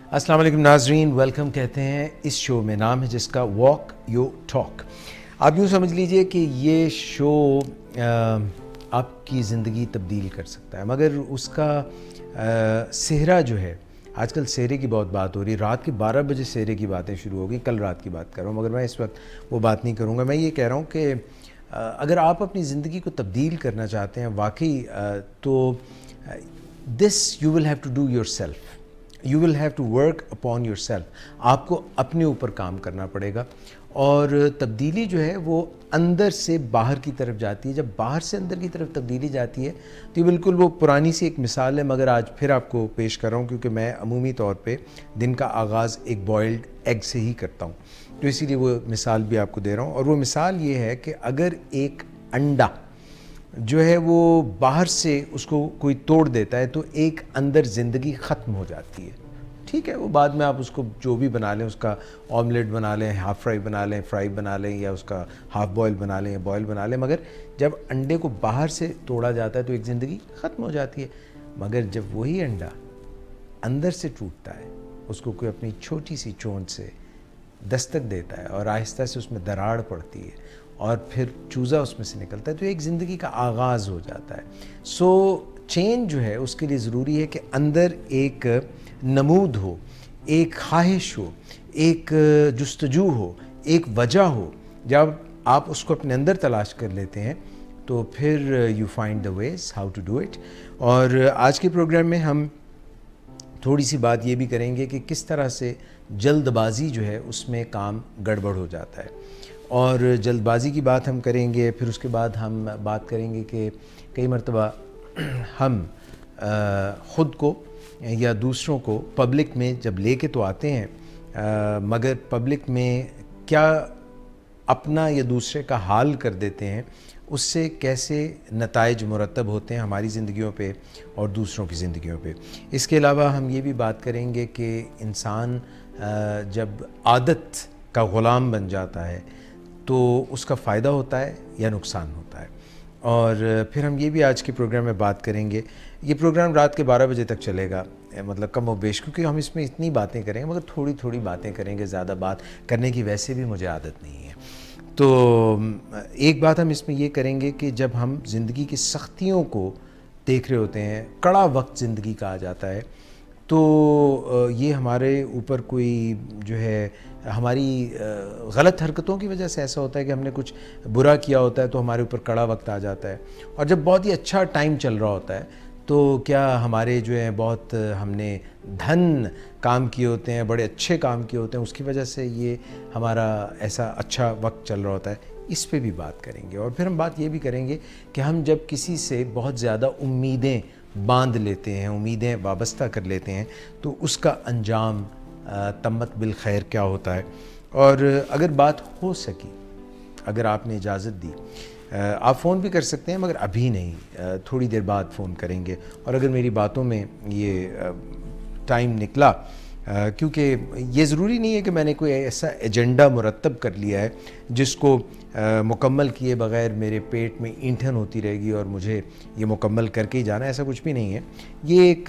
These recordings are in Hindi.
अस्सलाम वालेकुम नाजरीन, वेलकम कहते हैं इस शो में। नाम है जिसका वॉक योर टॉक। आप यूँ समझ लीजिए कि ये शो आपकी ज़िंदगी तब्दील कर सकता है, मगर उसका सेहरा जो है, आजकल सेहरे की बहुत बात हो रही है। रात के 12 बजे सेहरे की बातें शुरू हो गई। कल रात की बात कर रहा हूँ, मगर मैं इस वक्त वो बात नहीं करूँगा। मैं ये कह रहा हूँ कि अगर आप अपनी ज़िंदगी को तब्दील करना चाहते हैं वाकई, तो this you will have to do yourself, you will have to work upon yourself. आपको अपने ऊपर काम करना पड़ेगा। और तब्दीली जो है वो अंदर से बाहर की तरफ जाती है। जब बाहर से अंदर की तरफ तब्दीली जाती है तो ये बिल्कुल वो पुरानी सी एक मिसाल है, मगर आज फिर आपको पेश कर रहा हूँ, क्योंकि मैं अमूमी तौर पे दिन का आगाज़ एक बॉइल्ड एग से ही करता हूँ, तो इसीलिए वो मिसाल भी आपको दे रहा हूँ। और वो मिसाल ये है कि अगर एक अंडा जो है वो बाहर से उसको कोई तोड़ देता है तो एक अंदर ज़िंदगी ख़त्म हो जाती है। ठीक है, वो बाद में आप उसको जो भी बना लें, उसका ऑमलेट बना लें, हाफ़ फ्राई बना लें, फ्राई बना लें, या उसका हाफ़ बॉयल बना लें या बॉयल बना लें, मगर जब अंडे को बाहर से तोड़ा जाता है तो एक ज़िंदगी ख़त्म हो जाती है। मगर जब वही अंडा अंदर से टूटता है, उसको कोई अपनी छोटी सी चोंच से दस्तक देता है और आहिस्ता से उसमें दरार पड़ती है और फिर चूज़ा उसमें से निकलता है, तो एक ज़िंदगी का आगाज़ हो जाता है। सो चेंज जो है उसके लिए ज़रूरी है कि अंदर एक नमूद हो, एक ख्वाहिश हो, एक जुस्तजू हो, एक वजह हो। जब आप उसको अपने अंदर तलाश कर लेते हैं तो फिर you find the ways how to do it. और आज के प्रोग्राम में हम थोड़ी सी बात ये भी करेंगे कि किस तरह से जल्दबाजी जो है उसमें काम गड़बड़ हो जाता है। और जल्दबाजी की बात हम करेंगे, फिर उसके बाद हम बात करेंगे कि कई मरतबा हम ख़ुद को या दूसरों को पब्लिक में जब लेके तो आते हैं, मगर पब्लिक में क्या अपना या दूसरे का हाल कर देते हैं, उससे कैसे नताइज मुरतब होते हैं हमारी ज़िंदगियों पे और दूसरों की ज़िंदगियों पे। इसके अलावा हम ये भी बात करेंगे कि इंसान जब आदत का ग़ुलाम बन जाता है तो उसका फ़ायदा होता है या नुकसान होता है। और फिर हम ये भी आज के प्रोग्राम में बात करेंगे। ये प्रोग्राम रात के 12 बजे तक चलेगा, मतलब कम व बेश, क्योंकि हम इसमें इतनी बातें करेंगे, मगर थोड़ी थोड़ी बातें करेंगे, ज़्यादा बात करने की वैसे भी मुझे आदत नहीं है। तो एक बात हम इसमें ये करेंगे कि जब हम ज़िंदगी की सख्तियों को देख रहे होते हैं, कड़ा वक्त ज़िंदगी का आ जाता है, तो ये हमारे ऊपर कोई जो है हमारी गलत हरकतों की वजह से ऐसा होता है कि हमने कुछ बुरा किया होता है तो हमारे ऊपर कड़ा वक्त आ जाता है। और जब बहुत ही अच्छा टाइम चल रहा होता है तो क्या हमारे जो है बहुत हमने धन काम किए होते हैं, बड़े अच्छे काम किए होते हैं, उसकी वजह से ये हमारा ऐसा अच्छा वक्त चल रहा होता है। इस पे भी बात करेंगे। और फिर हम बात ये भी करेंगे कि हम जब किसी से बहुत ज़्यादा उम्मीदें बांध लेते हैं, उम्मीदें वाबस्ता कर लेते हैं, तो उसका अंजाम तम्मत बिल खैर क्या होता है। और अगर बात हो सकी, अगर आपने इजाज़त दी, आप फ़ोन भी कर सकते हैं, मगर अभी नहीं, थोड़ी देर बाद फ़ोन करेंगे। और अगर मेरी बातों में ये टाइम निकला, क्योंकि ये ज़रूरी नहीं है कि मैंने कोई ऐसा एजेंडा मुरतब कर लिया है जिसको मुकम्मल किए बग़ैर मेरे पेट में ईंठन होती रहेगी और मुझे ये मुकम्मल करके ही जाना, ऐसा कुछ भी नहीं है। ये एक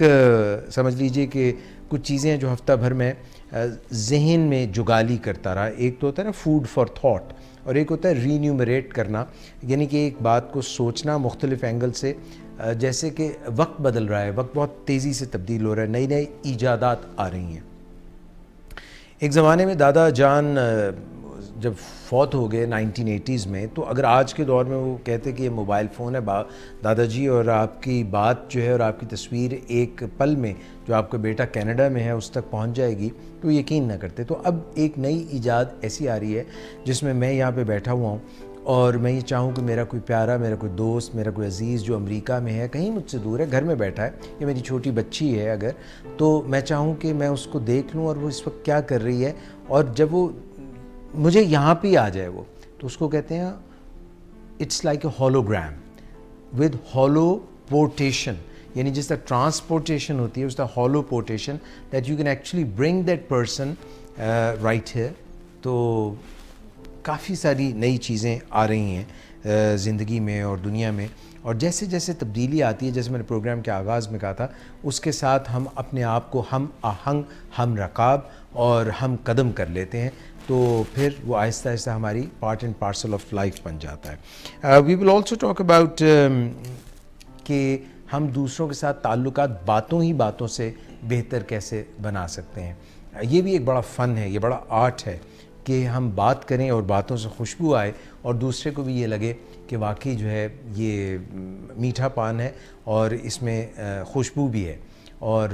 समझ लीजिए कि कुछ चीज़ें हैं जो हफ़्ता भर में ज़हन में जुगाली करता रहा। एक तो होता है ना फूड फॉर थाट, और एक होता है रीन्यूमरेट करना, यानी कि एक बात को सोचना मुख्तलिफ़ एंगल से। जैसे कि वक्त बदल रहा है, वक्त बहुत तेज़ी से तब्दील हो रहा है, नई नई ईजादात आ रही हैं। एक ज़माने में दादा जान जब फौत हो गए 1980s में, तो अगर आज के दौर में वो कहते कि ये मोबाइल फ़ोन है दादाजी, और आपकी बात जो है और आपकी तस्वीर एक पल में जो आपका बेटा कनाडा में है उस तक पहुंच जाएगी, तो यकीन ना करते। तो अब एक नई ईजाद ऐसी आ रही है जिसमें मैं यहाँ पे बैठा हुआ हूँ और मैं ये चाहूँ कि मेरा कोई प्यारा, मेरा कोई दोस्त, मेरा कोई अज़ीज़ जो अमेरिका में है, कहीं मुझसे दूर है, घर में बैठा है, या मेरी छोटी बच्ची है अगर, तो मैं चाहूँ कि मैं उसको देख लूँ और वो इस वक्त क्या कर रही है। और जब वो मुझे यहाँ पे आ जाए वो, तो उसको कहते हैं it's like a hologram with holoportation, यानी जिस तरह ट्रांसपोर्टेशन होती है उस तरह holoportation, that you can actually bring that person right here. तो काफ़ी सारी नई चीज़ें आ रही हैं ज़िंदगी में और दुनिया में, और जैसे जैसे तब्दीली आती है, जैसे मैंने प्रोग्राम के आगाज़ में कहा था, उसके साथ हम अपने आप को हम आहंग, हम रकाब और हम कदम कर लेते हैं, तो फिर वो आहिस्ता आहिस्ता हमारी part and parcel of life बन जाता है। We will also talk about कि हम दूसरों के साथ ताल्लुकात बातों ही बातों से बेहतर कैसे बना सकते हैं। ये भी एक बड़ा फ़न है, ये बड़ा आर्ट है कि हम बात करें और बातों से खुशबू आए और दूसरे को भी ये लगे कि वाकई जो है ये मीठा पान है और इसमें खुशबू भी है, और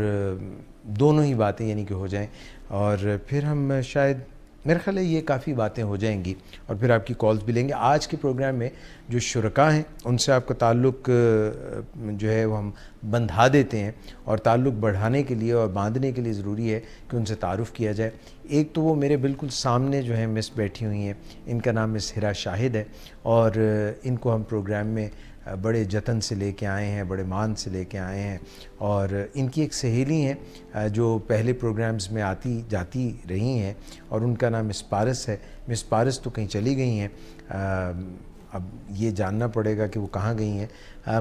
दोनों ही बातें यानी कि हो जाएं, और फिर हम शायद, मेरा ख्याल है ये काफ़ी बातें हो जाएंगी और फिर आपकी कॉल्स भी लेंगे। आज के प्रोग्राम में जो शुरका हैं उनसे आपका ताल्लुक़ जो है वो हम बंधा देते हैं, और ताल्लुक़ बढ़ाने के लिए और बांधने के लिए ज़रूरी है कि उनसे तारुफ़ किया जाए। एक तो वो मेरे बिल्कुल सामने जो है मिस बैठी हुई हैं, इनका नाम मिस हिरा शाहिद है, और इनको हम प्रोग्राम में बड़े जतन से लेके आए हैं, बड़े मान से लेके आए हैं, और इनकी एक सहेली हैं जो पहले प्रोग्राम्स में आती जाती रही हैं, और उनका नाम मिस पारस है। मिस पारस तो कहीं चली गई हैं, अब ये जानना पड़ेगा कि वो कहाँ गई हैं,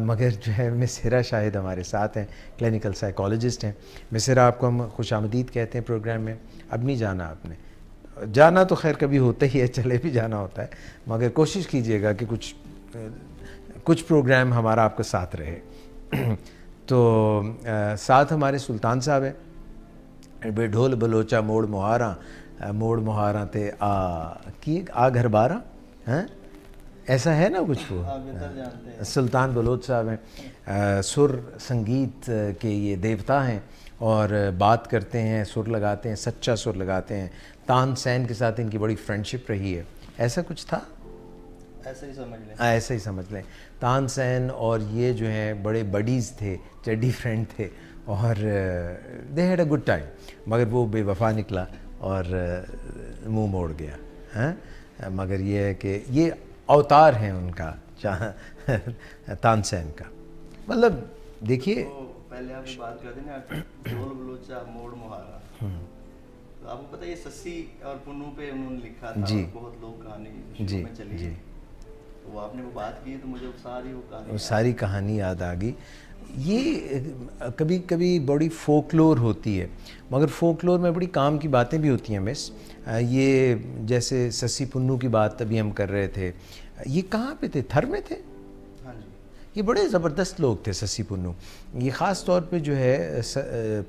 मगर जो है मिस हिरा शाहिद हमारे साथ हैं, क्लिनिकल साइकोलॉजिस्ट हैं। मिस हिरा, आपको हम खुशामदीद कहते हैं प्रोग्राम में। अब नहीं जाना आपने, जाना तो खैर कभी होता ही है, चले भी जाना होता है, मगर कोशिश कीजिएगा कि कुछ प्रोग्राम हमारा आपके साथ रहे। तो साथ हमारे सुल्तान साहब हैं। बेढोल बलोचा मोड़ मुहारा ते आ घर बारा, हैं ऐसा है ना कुछ वो। सुल्तान बलोच साहब हैं, सुर संगीत के ये देवता हैं, और बात करते हैं, सुर लगाते हैं, सच्चा सुर लगाते हैं। तानसेन के साथ इनकी बड़ी फ्रेंडशिप रही है, ऐसा कुछ था, ऐसा ही समझ लें। ऐसा ही समझ लें। तानसेन और ये जो हैं बड़े बडीज़ थे, चड्डी फ्रेंड थे, और they had a good time, मगर वो बेवफा निकला और मुंह मोड़ गया। हैं, मगर ये है कि ये अवतार हैं उनका, तानसेन का। मतलब देखिए, पहले आप बात करते हैं ना, ढोल बलोचा मोड़ मुहारा, तो आपको पता है ये सस्सी और पुन्नू पे उन्होंने लिखा था, जी, बहुत लोग कहानी जी, में चली जी, तो वो आपने वो बात की तो मुझे वो सारी कहानी याद आ गई। ये कभी कभी बड़ी फोकलोर होती है, मगर फोकलोर में बड़ी काम की बातें भी होती हैं मिस। ये जैसे सस्सी पुन्नू की बात अभी हम कर रहे थे, ये कहाँ पे थे, थर में थे। हाँ जी, ये बड़े ज़बरदस्त लोग थे सस्सी पुन्नू। ये ख़ास तौर पे जो है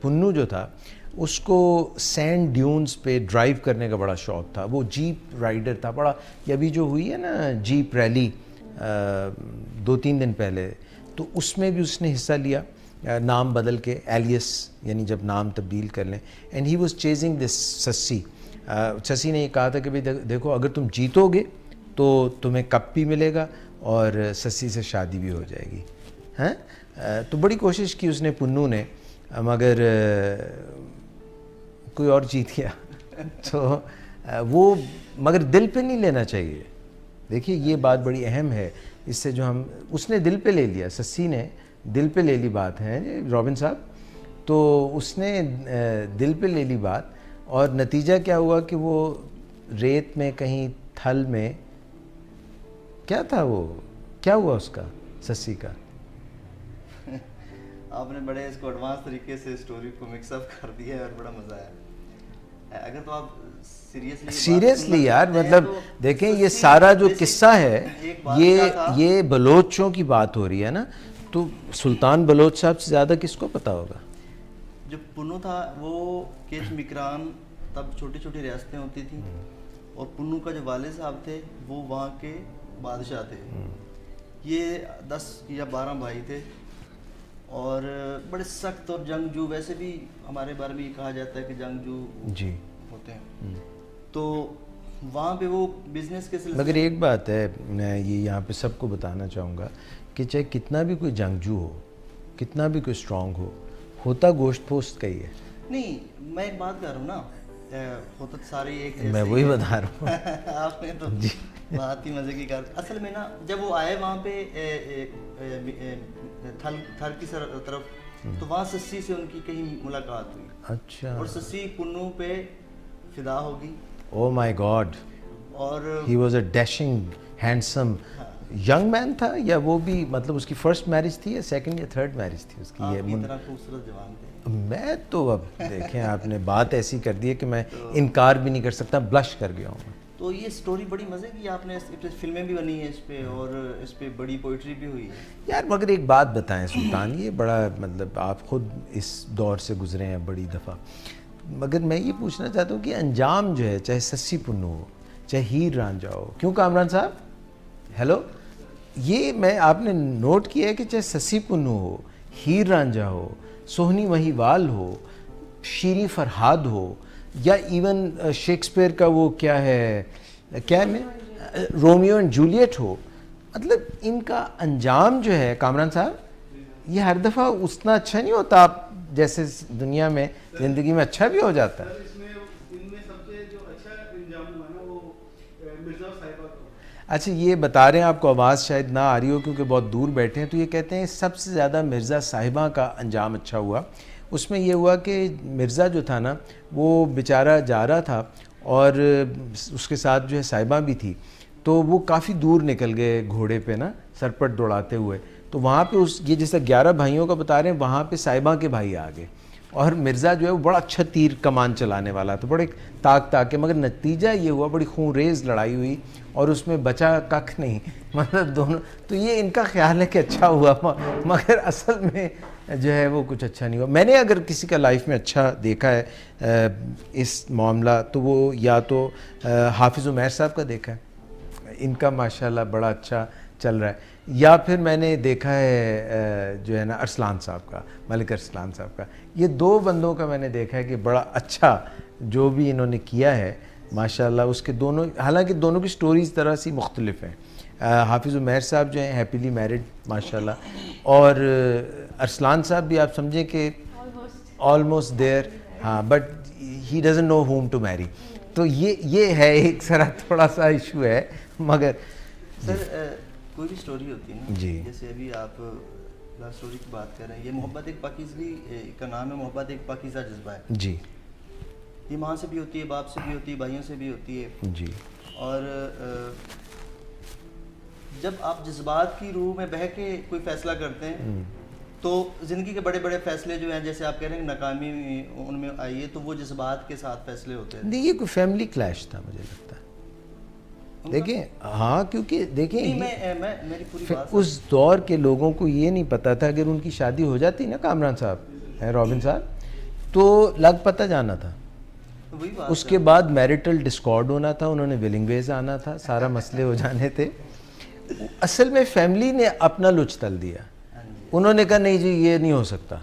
पुन्नू जो था उसको सैंड ड्यून्स पे ड्राइव करने का बड़ा शौक़ था। वो जीप राइडर था बड़ा। ये अभी जो हुई है ना जीप रैली 2-3 दिन पहले, तो उसमें भी उसने हिस्सा लिया, नाम बदल के, एलियस यानी जब नाम तब्दील कर लें। And he was chasing this Shashi. Shashi ने ये कहा था कि भाई देखो, अगर तुम जीतोगे तो तुम्हें कप भी मिलेगा और सस्सी से शादी भी हो जाएगी। हैं, तो बड़ी कोशिश की उसने पुन्नू ने, मगर कोई और जीत गया। तो वो, मगर दिल पे नहीं लेना चाहिए। देखिए ये बात बड़ी अहम है, इससे जो हम, उसने दिल पे ले लिया, सस्सी ने दिल पे ले ली बात है रॉबिन साहब, तो उसने दिल पे ले ली बात, और नतीजा क्या हुआ कि वो रेत में कहीं थल में, क्या था वो, क्या हुआ उसका, सस्सी का। आपने बड़े इसको एडवांस तरीके से स्टोरी को मिक्सअप कर दिया और बड़ा मज़ा आया। अगर तो आप सीरियसली यार, मतलब तो देखें ये सारा जो किस्सा है, ये बलोचों की बात हो रही है ना, तो सुल्तान बलोच साहब से ज़्यादा किसको पता होगा। जो पुन्नू था वो केच मिकरान, तब छोटी छोटी रियासतें होती थी, और पुन्नू का जो वाले साहब थे वो वहाँ के बादशाह थे। ये 10 या 12 भाई थे और बड़े सख्त और जंगजू, वैसे भी हमारे बारे में कहा जाता है कि जंगजू जी होते हैं। तो वहाँ पे वो बिजनेस के सिलसिले, मगर एक बात है, मैं ये यहाँ पे सबको बताना चाहूँगा कि चाहे कितना भी कोई जंगजू हो, कितना भी कोई स्ट्रॉन्ग हो, होता गोश्त पोस्ट का ही है। नहीं, मैं एक बात कर रहा हूँ ना, होता तो सारे एक जैसे, मैं वही बता रहा हूँ। आपने तो जी बात ही मजे की कर। असल में ना जब वो आए वहाँ पे थल की तरफ, तो वहाँ सस्सी से उनकी कहीं मुलाकात हुई। अच्छा। और सस्सी पुन्नू पे फिदा होगी। Oh my God. और he was a dashing handsome young man था या वो भी मतलब उसकी फर्स्ट मैरिज थी या सेकंड या थर्ड मैरिज थी उसकी? ये आपकी तरह खूबसूरत जवान थे। मैं तो अब देखें आपने बात ऐसी कर दी है कि मैं इनकार भी नहीं कर सकता, ब्लश कर गया हूँ। तो ये स्टोरी बड़ी मज़े की, आपने इस पे फिल्में भी बनी है इस पे और इस पे बड़ी पोइट्री भी हुई है यार। मगर एक बात बताएं सुल्तान, ये बड़ा मतलब आप खुद इस दौर से गुजरे हैं बड़ी दफ़ा, मगर मैं ये पूछना चाहता हूँ कि अंजाम जो है, चाहे सस्सी पुन्नू हो, चाहे हीर रांझा हो, क्यों कामरान साहब, हेलो, ये मैं आपने नोट किया है कि चाहे सस्सी पुन्नू हो, हीर रांझा हो, सोहनी महिवाल हो, शीरी फरहाद हो, या इवन शेक्सपियर का वो क्या है, क्या है में रोमियो एंड जूलियट हो, मतलब इनका अंजाम जो है कामरान साहब, ये हर दफ़ा उतना अच्छा नहीं होता आप जैसे दुनिया में ज़िंदगी में अच्छा भी हो जाता है। इनमें सबसे जो अच्छा अंजाम हुआ ना वो मिर्ज़ा साहिबा का। अच्छा, ये बता रहे हैं, आपको आवाज़ शायद ना आ रही हो क्योंकि बहुत दूर बैठे हैं, तो ये कहते हैं सबसे ज़्यादा मिर्ज़ा साहिबा का अंजाम अच्छा हुआ। उसमें ये हुआ कि मिर्ज़ा जो था ना वो बेचारा जा रहा था और उसके साथ जो है साहिबा भी थी, तो वो काफ़ी दूर निकल गए घोड़े पे ना सरपट दौड़ाते हुए, तो वहाँ पे उस ये जैसे 11 भाइयों का बता रहे हैं, वहाँ पे साहिबा के भाई आ गए और मिर्ज़ा जो है वो बड़ा अच्छा तीर कमान चलाने वाला था, बड़े ताक के, मगर नतीजा ये हुआ बड़ी खूनरेज़ लड़ाई हुई और उसमें बचा कख नहीं, मतलब दोनों, तो ये इनका ख्याल है कि अच्छा हुआ, मगर असल में जो है वो कुछ अच्छा नहीं हुआ। मैंने अगर किसी का लाइफ में अच्छा देखा है इस मामला, तो वो या तो हाफिज़ उमैर साहब का देखा है, इनका माशाल्लाह बड़ा अच्छा चल रहा है, या फिर मैंने देखा है जो है ना अरसलान साहब का, मलिक अरसलान साहब का। ये दो बंदों का मैंने देखा है कि बड़ा अच्छा जो भी इन्होंने किया है माशाल्लाह, उसके दोनों, हालांकि दोनों की स्टोरीज तरह सी मुख्तलिफ हैं। हाफिज़ उमैर साहब जो हैं हैप्पीली मैरिड माशाल्लाह, और अरसलान साहब भी आप समझें कि ऑलमोस्ट देयर, हाँ, but he doesn't know whom to marry. तो ये है एक सारा थोड़ा सा इशू है, मगर सर कोई भी स्टोरी होती है ना जी, जैसे अभी आप लव स्टोरी की बात कर रहे हैं, ये मोहब्बत एक पाकीज़गी का नाम है, मोहब्बत एक पाकीज़ा जज्बा है जी, ये माँ से भी होती है, बाप से भी होती है, भाइयों से भी होती है जी, और जब आप जज्बात की रूह में बह के कोई फैसला करते हैं तो ज़िंदगी के बड़े बड़े फैसले जो हैं, जैसे आप कह रहे हैं नाकामी उनमें आई है, तो वो जज्बात के साथ फैसले होते हैं। नहीं, ये कोई फैमिली क्लैश था मुझे लगता है, देखिए, हाँ, क्योंकि देखिए मैं मेरी पूरी बात, उस दौर के लोगों को ये नहीं पता था, अगर उनकी शादी हो जाती ना कामरान साहब है रॉबिन साहब, तो लग पता जाना था, वही बात उसके बाद मैरिटल डिस्कॉर्ड होना था, उन्होंने विलिंग वेज आना था, सारा मसले हो जाने थे। असल में फैमिली ने अपना लुच तल दिया, उन्होंने कहा नहीं जी ये नहीं हो सकता,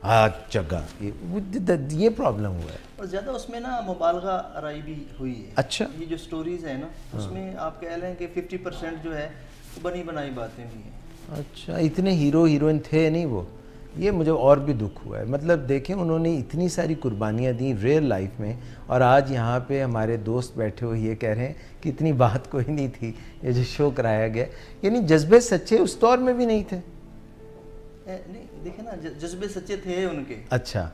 हाँ चगा, ये प्रॉब्लम हुआ है। और ज़्यादा उसमें ना मुबालगा राई भी हुई है। अच्छा, ये जो स्टोरीज़ है ना उसमें आप कह रहे हैं कि 50% जो है बनी बनाई बातें भी हैं। अच्छा, इतने हीरो हीरोइन थे नहीं वो, ये मुझे और भी दुख हुआ है। मतलब देखें, उन्होंने इतनी सारी कुर्बानियाँ दी रियल लाइफ में, और आज यहाँ पे हमारे दोस्त बैठे हुए ये कह रहे हैं कि इतनी बात कोई नहीं थी, ये जो शो कराया गया, यानी जज्बे सच्चे उस दौर में भी नहीं थे। नहीं देखे ना, जज्बे सच्चे थे उनके, अच्छा,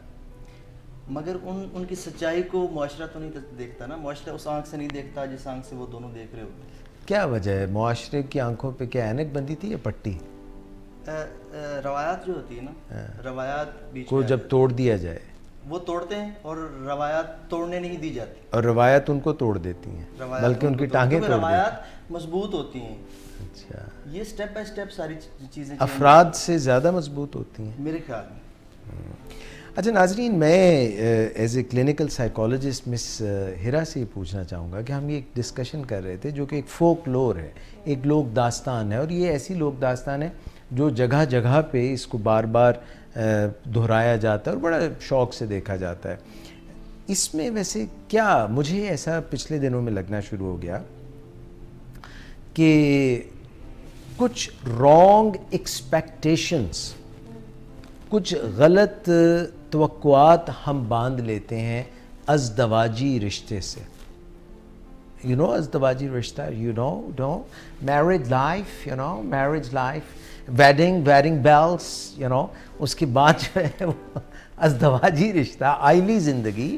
मगर उनकी सच्चाई को मुआशरा तो नहीं देखता ना, मुआशरा उस आंख से नहीं देखता जिस आंख से वो दोनों देख रहे होते हैं। क्या वजह है? मुआशरे की आंखों पे क्या ऐनक बंदी थी या पट्टी? रवायात जो होती है ना, रवायात बीच को में जब तोड़ दिया जाए, वो तोड़ते हैं और रवायात तोड़ने नहीं दी जाती, और रवायत उनको तोड़ देती हैं, बल्कि उनकी टांगें तोड़ देती हैं। रवायात मजबूत होती हैं। अच्छा, ये स्टेप बाय स्टेप सारी चीज़ें अफराद से ज़्यादा मजबूत होती हैं मेरे ख्याल में। अच्छा नाजरीन, मैं as a clinical psychologist miss Hira से ये पूछना चाहूँगा कि हम ये एक डिस्कशन कर रहे थे जो कि एक फोक लोर है, एक लोक दास्तान है, और ये ऐसी लोक दास्तान है जो जगह जगह पे इसको बार बार दोहराया जाता है और बड़ा शौक़ से देखा जाता है। इसमें वैसे क्या मुझे ऐसा पिछले दिनों में लगना शुरू हो गया कि कुछ रॉन्ग एक्सपेक्टेशंस, कुछ गलत तवक्कुआत हम बांध लेते हैं अज़दवाजी रिश्ते से। यू नो अज़दवाजी रिश्ता, you know marriage life, you know marriage life, wedding bells, you know, उसके बाद जो है वो अज़दवाजी रिश्ता, आइली ज़िंदगी,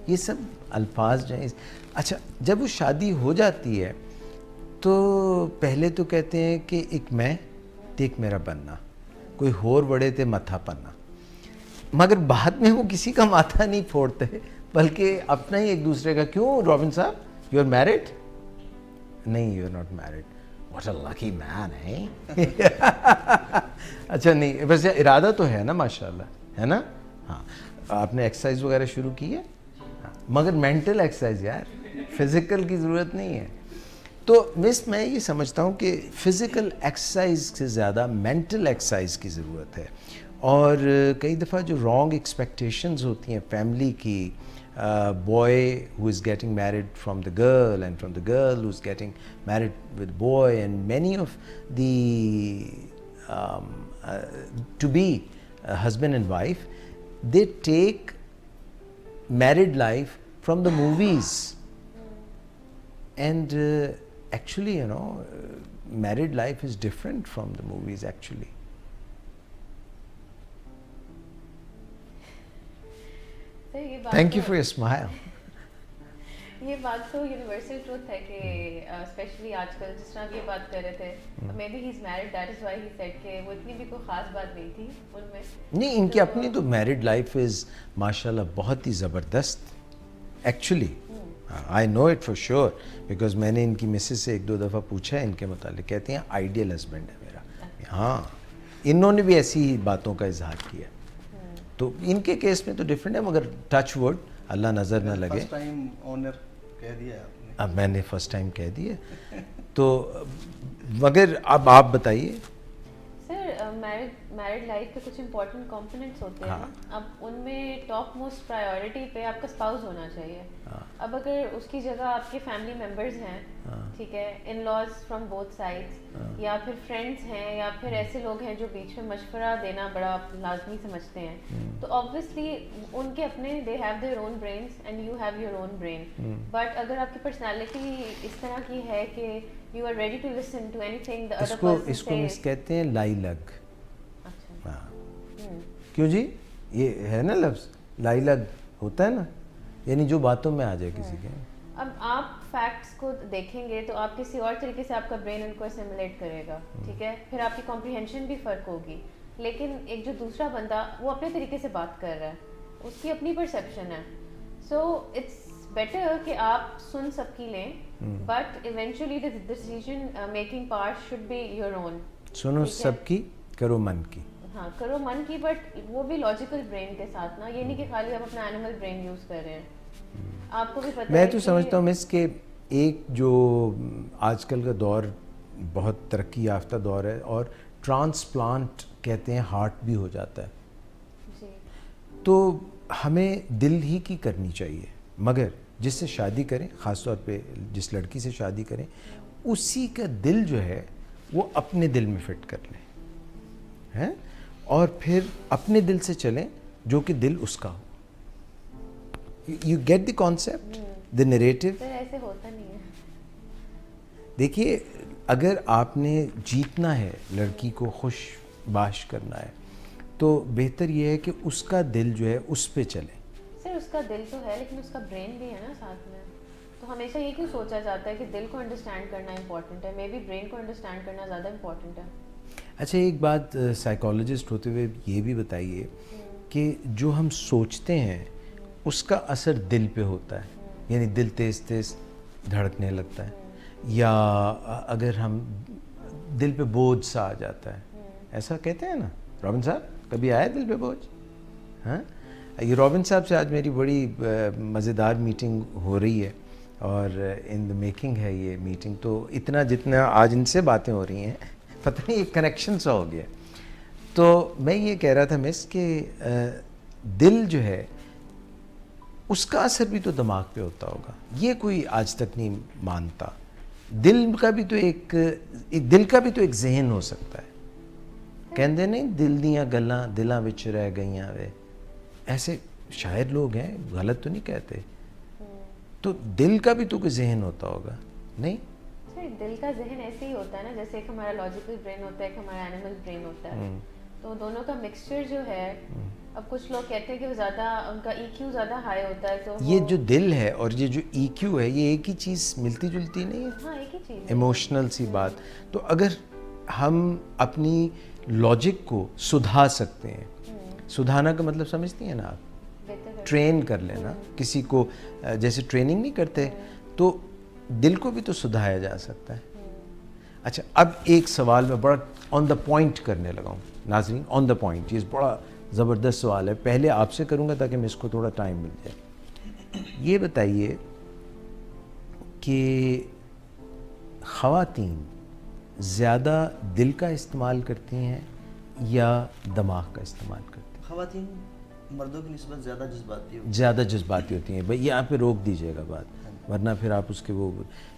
ये सब अल्फाज जो हैं। अच्छा, जब वो शादी हो जाती है तो पहले तो कहते हैं कि एक मैं ते एक मेरा बनना, कोई होर बड़े ते मथा पन्ना, मगर बाद में वो किसी का माथा नहीं फोड़ते बल्कि अपना ही एक दूसरे का। क्यों रॉबिन साहब, यू आर मैरिड? नहीं, you are not married. What a lucky man है। अच्छा नहीं, वैसे इरादा तो है ना माशाल्लाह, है ना? हाँ, आपने एक्सरसाइज वगैरह शुरू की है? हाँ, मगर मेंटल एक्सरसाइज यार, फिजिकल की ज़रूरत नहीं है। तो मिस मैं ये समझता हूँ कि फ़िज़िकल एक्सरसाइज से ज़्यादा मेंटल एक्सरसाइज की ज़रूरत है। और कई दफ़ा जो रॉन्ग एक्सपेक्टेशंस होती हैं फैमिली की, boy who is getting married from the girl and from the girl who is getting married with boy, and many of the to be husband and wife, they take married life from the movies, and actually you know married life is different from the movies actually. Thank you for your smile. ये बात तो यूनिवर्सल ट्रूथ है कि स्पेशली आजकल जिस तरह आप ये बात कर रहे थे, may be he is married, that is why he said कि वो इतनी भी कोई खास बात नहीं थी उनमें। नहीं, इनकी अपनी तो मैरिड लाइफ इज़ माशाल्लाह बहुत ही ज़बरदस्त actually. I know it for sure because मैंने इनकी मिसेस से एक दो दफ़ा पूछा है इनके मुतालिक, कहती हैं आइडियल हस्बैंड है मेरा। हाँ, इन्होंने भी ऐसी ही बातों का इजहार किया। तो इनके केस में तो डिफरेंट है, मगर टच वुड अल्लाह नज़र ना लगे। फर्स्ट टाइम ऑनर कह दिया आपने। अब मैंने फर्स्ट टाइम कह दिए तो मगर अब आप बताइए। सर मैरिड लाइफ के कुछ इंपॉर्टेंट कंपोनेंट्स होते हैं ना, अब उनमें टॉप मोस्ट प्रायोरिटी पे आपका स्पाउस होना चाहिए। अब अगर उसकी जगह आपके फैमिली मेंबर्स हैं, ठीक है, in laws from both sides, या फिर फ्रेंड्स हैं, या फिर ऐसे लोग हैं जो बीच में मशवरा देना बड़ा लाजमी समझते हैं, तो ऑब्वियसली उनके अपने they have their own brains and you have your own brain. But अगर आपकी पर्सनालिटी इस तरह की है कि you are ready to listen to anything the other person इसको मिस कहते हैं लाई लग। अच्छा, हाँ, क्यों जी, ये है ना लफ्ज़ लाई लग होता है ना, यानी जो बातों में आ जाए किसी के। अब आप फैक्ट्स को देखेंगे तो आप किसी और तरीके से आपका ब्रेन उनको असिमुलेट करेगा, ठीक है, फिर आपकी कॉम्प्रिहेंशन भी फ़र्क होगी। लेकिन एक जो दूसरा बंदा वो अपने तरीके से बात कर रहा है, उसकी अपनी परसेप्शन है, सो इट्स बेटर कि आप सुन सबकी लें, but eventually the decision making part should be your own. सुनो सबकी, करो मन की। हाँ, करो मन की, बट वो भी लॉजिकल ब्रेन के साथ ना, ये नहीं कि खाली आप अपना एनिमल ब्रेन यूज़ कर रहे हैं। आपको भी पता मैं तो समझता हूँ मिस के एक जो आजकल का दौर बहुत तरक्की याफ्ता दौर है, और ट्रांसप्लांट कहते हैं हार्ट भी हो जाता है जी। तो हमें दिल ही की करनी चाहिए, मगर जिससे शादी करें, ख़ास तौर पे जिस लड़की से शादी करें, उसी का दिल जो है वो अपने दिल में फिट कर लें, हैं, और फिर अपने दिल से चलें जो कि दिल उसका हो। You get the concept, the narrative. Sir ऐसे होता नहीं है। देखिए, अगर आपने जीतना है, लड़की को खुश बाश करना है, तो बेहतर ये है कि उसका दिल जो है उस पे चले। सर उसका दिल तो है, लेकिन उसका ब्रेन भी है ना साथ में। तो हमेशा ये क्यों सोचा जाता है कि दिल को अंडरस्टैंड करना इंपॉर्टेंट है, मे बी ब्रेन को अंडरस्टैंड करना ज़्यादा इंपॉर्टेंट है। अच्छा, एक बात साइकोलॉजिस्ट होते हुए ये भी बताइए कि जो हम सोचते हैं उसका असर दिल पे होता है, यानी दिल तेज़ तेज़ धड़कने लगता है, या अगर हम दिल पे बोझ सा आ जाता है, ऐसा कहते हैं ना। रॉबिन साहब, कभी आया दिल पे बोझ? हाँ, ये रॉबिन साहब से आज मेरी बड़ी मज़ेदार मीटिंग हो रही है, और इन द मेकिंग है ये मीटिंग, तो इतना जितना आज इनसे बातें हो रही हैं, पता नहीं एक कनेक्शन सा हो गया। तो मैं ये कह रहा था मिस कि दिल जो है उसका असर भी तो दिमाग पे होता होगा, ये कोई आज तक नहीं मानता। दिल का भी तो एक दिल का भी तो एक जहन हो सकता है। कहते नहीं, दिल दियाँ गल्लां दिलां विच रह गईयां वे, ऐसे शायर लोग हैं, गलत तो नहीं कहते। तो दिल का भी तो कोई जहन होता होगा, नहीं? सर दिल का जहन ऐसे ही होता है ना, जैसे एक हमारा लॉजिकल ब्रेन होता है, एक हमारा एनिमल ब्रेन होता है, तो दोनों का मिक्सचर जो है अब कुछ लोग कहते हैं कि वो ज़्यादा उनका EQ ज़्यादा हाई होता है, तो ये जो दिल है और ये जो EQ है, ये एक ही चीज़ मिलती जुलती नहीं है। हाँ, एक ही चीज़, इमोशनल सी बात। तो अगर हम अपनी लॉजिक को सुधार सकते हैं, सुधारना का मतलब समझती हैं ना आप, ट्रेन कर लेना किसी को, जैसे ट्रेनिंग नहीं करते, तो दिल को भी तो सुधारा जा सकता है। अच्छा, अब एक सवाल मैं बड़ा ऑन द पॉइंट करने लगा हूँ नाज़रीन, ऑन द पॉइंट। ये बड़ा ज़बरदस्त सवाल है, पहले आपसे करूँगा ताकि मैं इसको थोड़ा टाइम मिल जाए। ये बताइए कि ख़वातीन ज़्यादा दिल का इस्तेमाल करती हैं या दिमाग का इस्तेमाल करती हैं? ख़वातीन मर्दों की निस्बत ज़्यादा जज्बाती होती हैं। भाई यहाँ पे रोक दीजिएगा बात, वरना फिर आप उसके वो।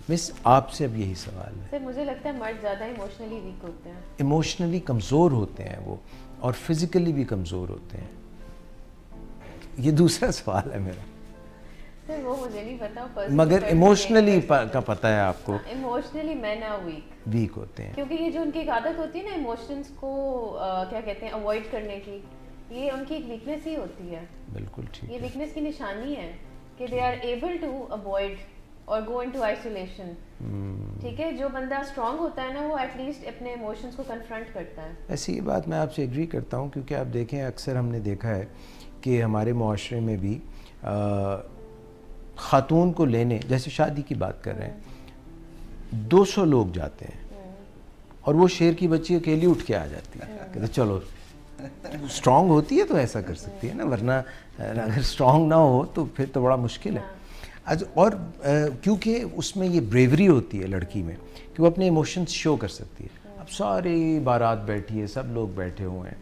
मिस, आपसे अब यही सवाल है। सर मुझे लगता है मर्द ज़्यादा इमोशनली वीक होते हैं, इमोशनली कमज़ोर होते हैं वो, और फिज़िकली भी कमज़ोर होते हैं। ये दूसरा सवाल है मेरा। सर वो मुझे नहीं पता, मगर इमोशनली का पता है आपको? इमोशनली मैन आर वीक होते हैं, क्योंकि ये जो उनकी एक आदत होती है ना इमोशंस को क्या कहते हैं अवॉइड करने की, ये उनकी एक वीकनेस ही होती है। बिल्कुल ठीक ये है। वीकनेस की निशानी है कि they are able to avoid और गो इनटू आइसोलेशन। ठीक है, जो बंदा स्ट्रांग होता है ना, वो एटलीस्ट अपने इमोशंस को कन्फ्रंट करता है। ऐसी ये बात मैं आपसे एग्री करता हूँ, क्योंकि आप देखें अक्सर हमने देखा है कि हमारे मुआशरे में भी ख़ातून को लेने, जैसे शादी की बात कर रहे हैं, 200 लोग जाते हैं और वो शेर की बच्ची अकेली उठ के आ जाती है, कहते चलो स्ट्रांग होती है तो ऐसा कर सकती है ना, वरना अगर स्ट्रांग ना हो तो फिर तो बड़ा मुश्किल है। आज और क्योंकि उसमें ये ब्रेवरी होती है लड़की में कि वो अपने इमोशंस शो कर सकती है। अब सारी बारात बैठी है, सब लोग बैठे हुए हैं,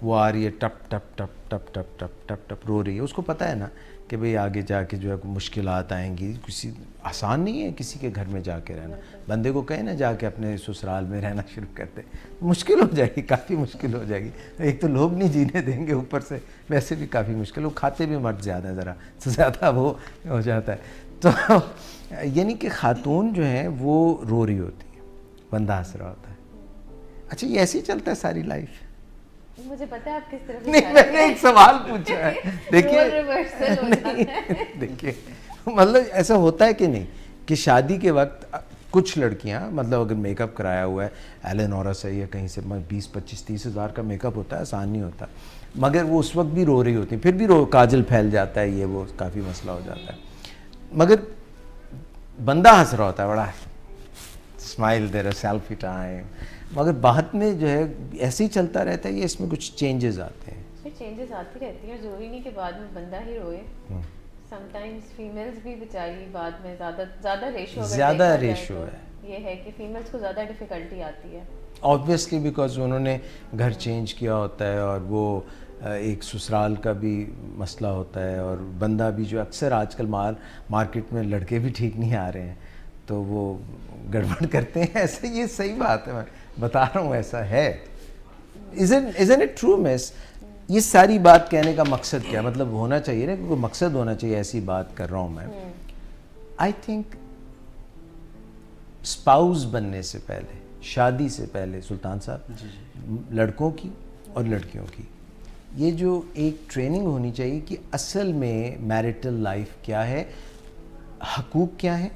वो आ रही है, टप टप टप टप टप टप टप टप रो रही है। उसको पता है ना कि भाई आगे जाके जो है मुश्किलात आएंगी, किसी आसान नहीं है किसी के घर में जाके रहना। बंदे को कहे ना जाके अपने ससुराल में रहना शुरू करते, मुश्किल हो जाएगी, काफ़ी मुश्किल हो जाएगी। एक तो लोग नहीं जीने देंगे, ऊपर से वैसे भी काफ़ी मुश्किल, वो खाते भी मर्द ज़्यादा, ज़रा तो ज़्यादा वो हो जाता है। तो यानी कि खातून जो है वो रो रही होती है, बंदा हंस रहा होता है। अच्छा, ये ऐसे ही चलता है सारी लाइफ? मुझे पता है आप किस तरह से नहीं, मैंने एक सवाल पूछा है। देखिए देखिए, मतलब ऐसा होता है कि नहीं कि शादी के वक्त कुछ लड़कियां, मतलब अगर मेकअप कराया हुआ है एलेनोरा से या कहीं से, 20, 25, 30 हज़ार का मेकअप होता है, आसान नहीं होता, मगर वो उस वक्त भी रो रही होती, फिर भी काजल फैल जाता है, ये वो काफ़ी मसला हो जाता है, मगर बंदा हंस रहा होता है, बड़ा स्माइल दे रहा, सेल्फी टाइम, मगर बाद में जो है ऐसे ही चलता रहता है। ये इसमें कुछ चेंजेस आते हैं? फिर चेंजेस आती रहती हैं, ज़रूरी नहीं कि बाद में बंदा ही रोए। समटाइम्स फीमेल्स भी बेचारी बाद में ज़्यादा रेशो है, ये है कि फीमेल्स को ज़्यादा डिफ़िकल्टी आती है ऑब्वियसली, बिकॉज उन्होंने घर चेंज किया होता है और वो एक ससुराल का भी मसला होता है, और बंदा भी जो अक्सर आजकल मार्केट में लड़के भी ठीक नहीं आ रहे हैं, तो वो गड़बड़ करते हैं। ऐसे ये सही बात है, मैं बता रहा हूँ, ऐसा है। Isn't it true miss? ये सारी बात कहने का मकसद क्या, मतलब होना चाहिए ना, क्योंकि मकसद होना चाहिए, ऐसी बात कर रहा हूँ मैं। आई थिंक स्पाउस बनने से पहले, शादी से पहले, सुल्तान साहब, लड़कों की और लड़कियों की ये जो एक ट्रेनिंग होनी चाहिए कि असल में मैरिटल लाइफ क्या है, हकूक़ क्या है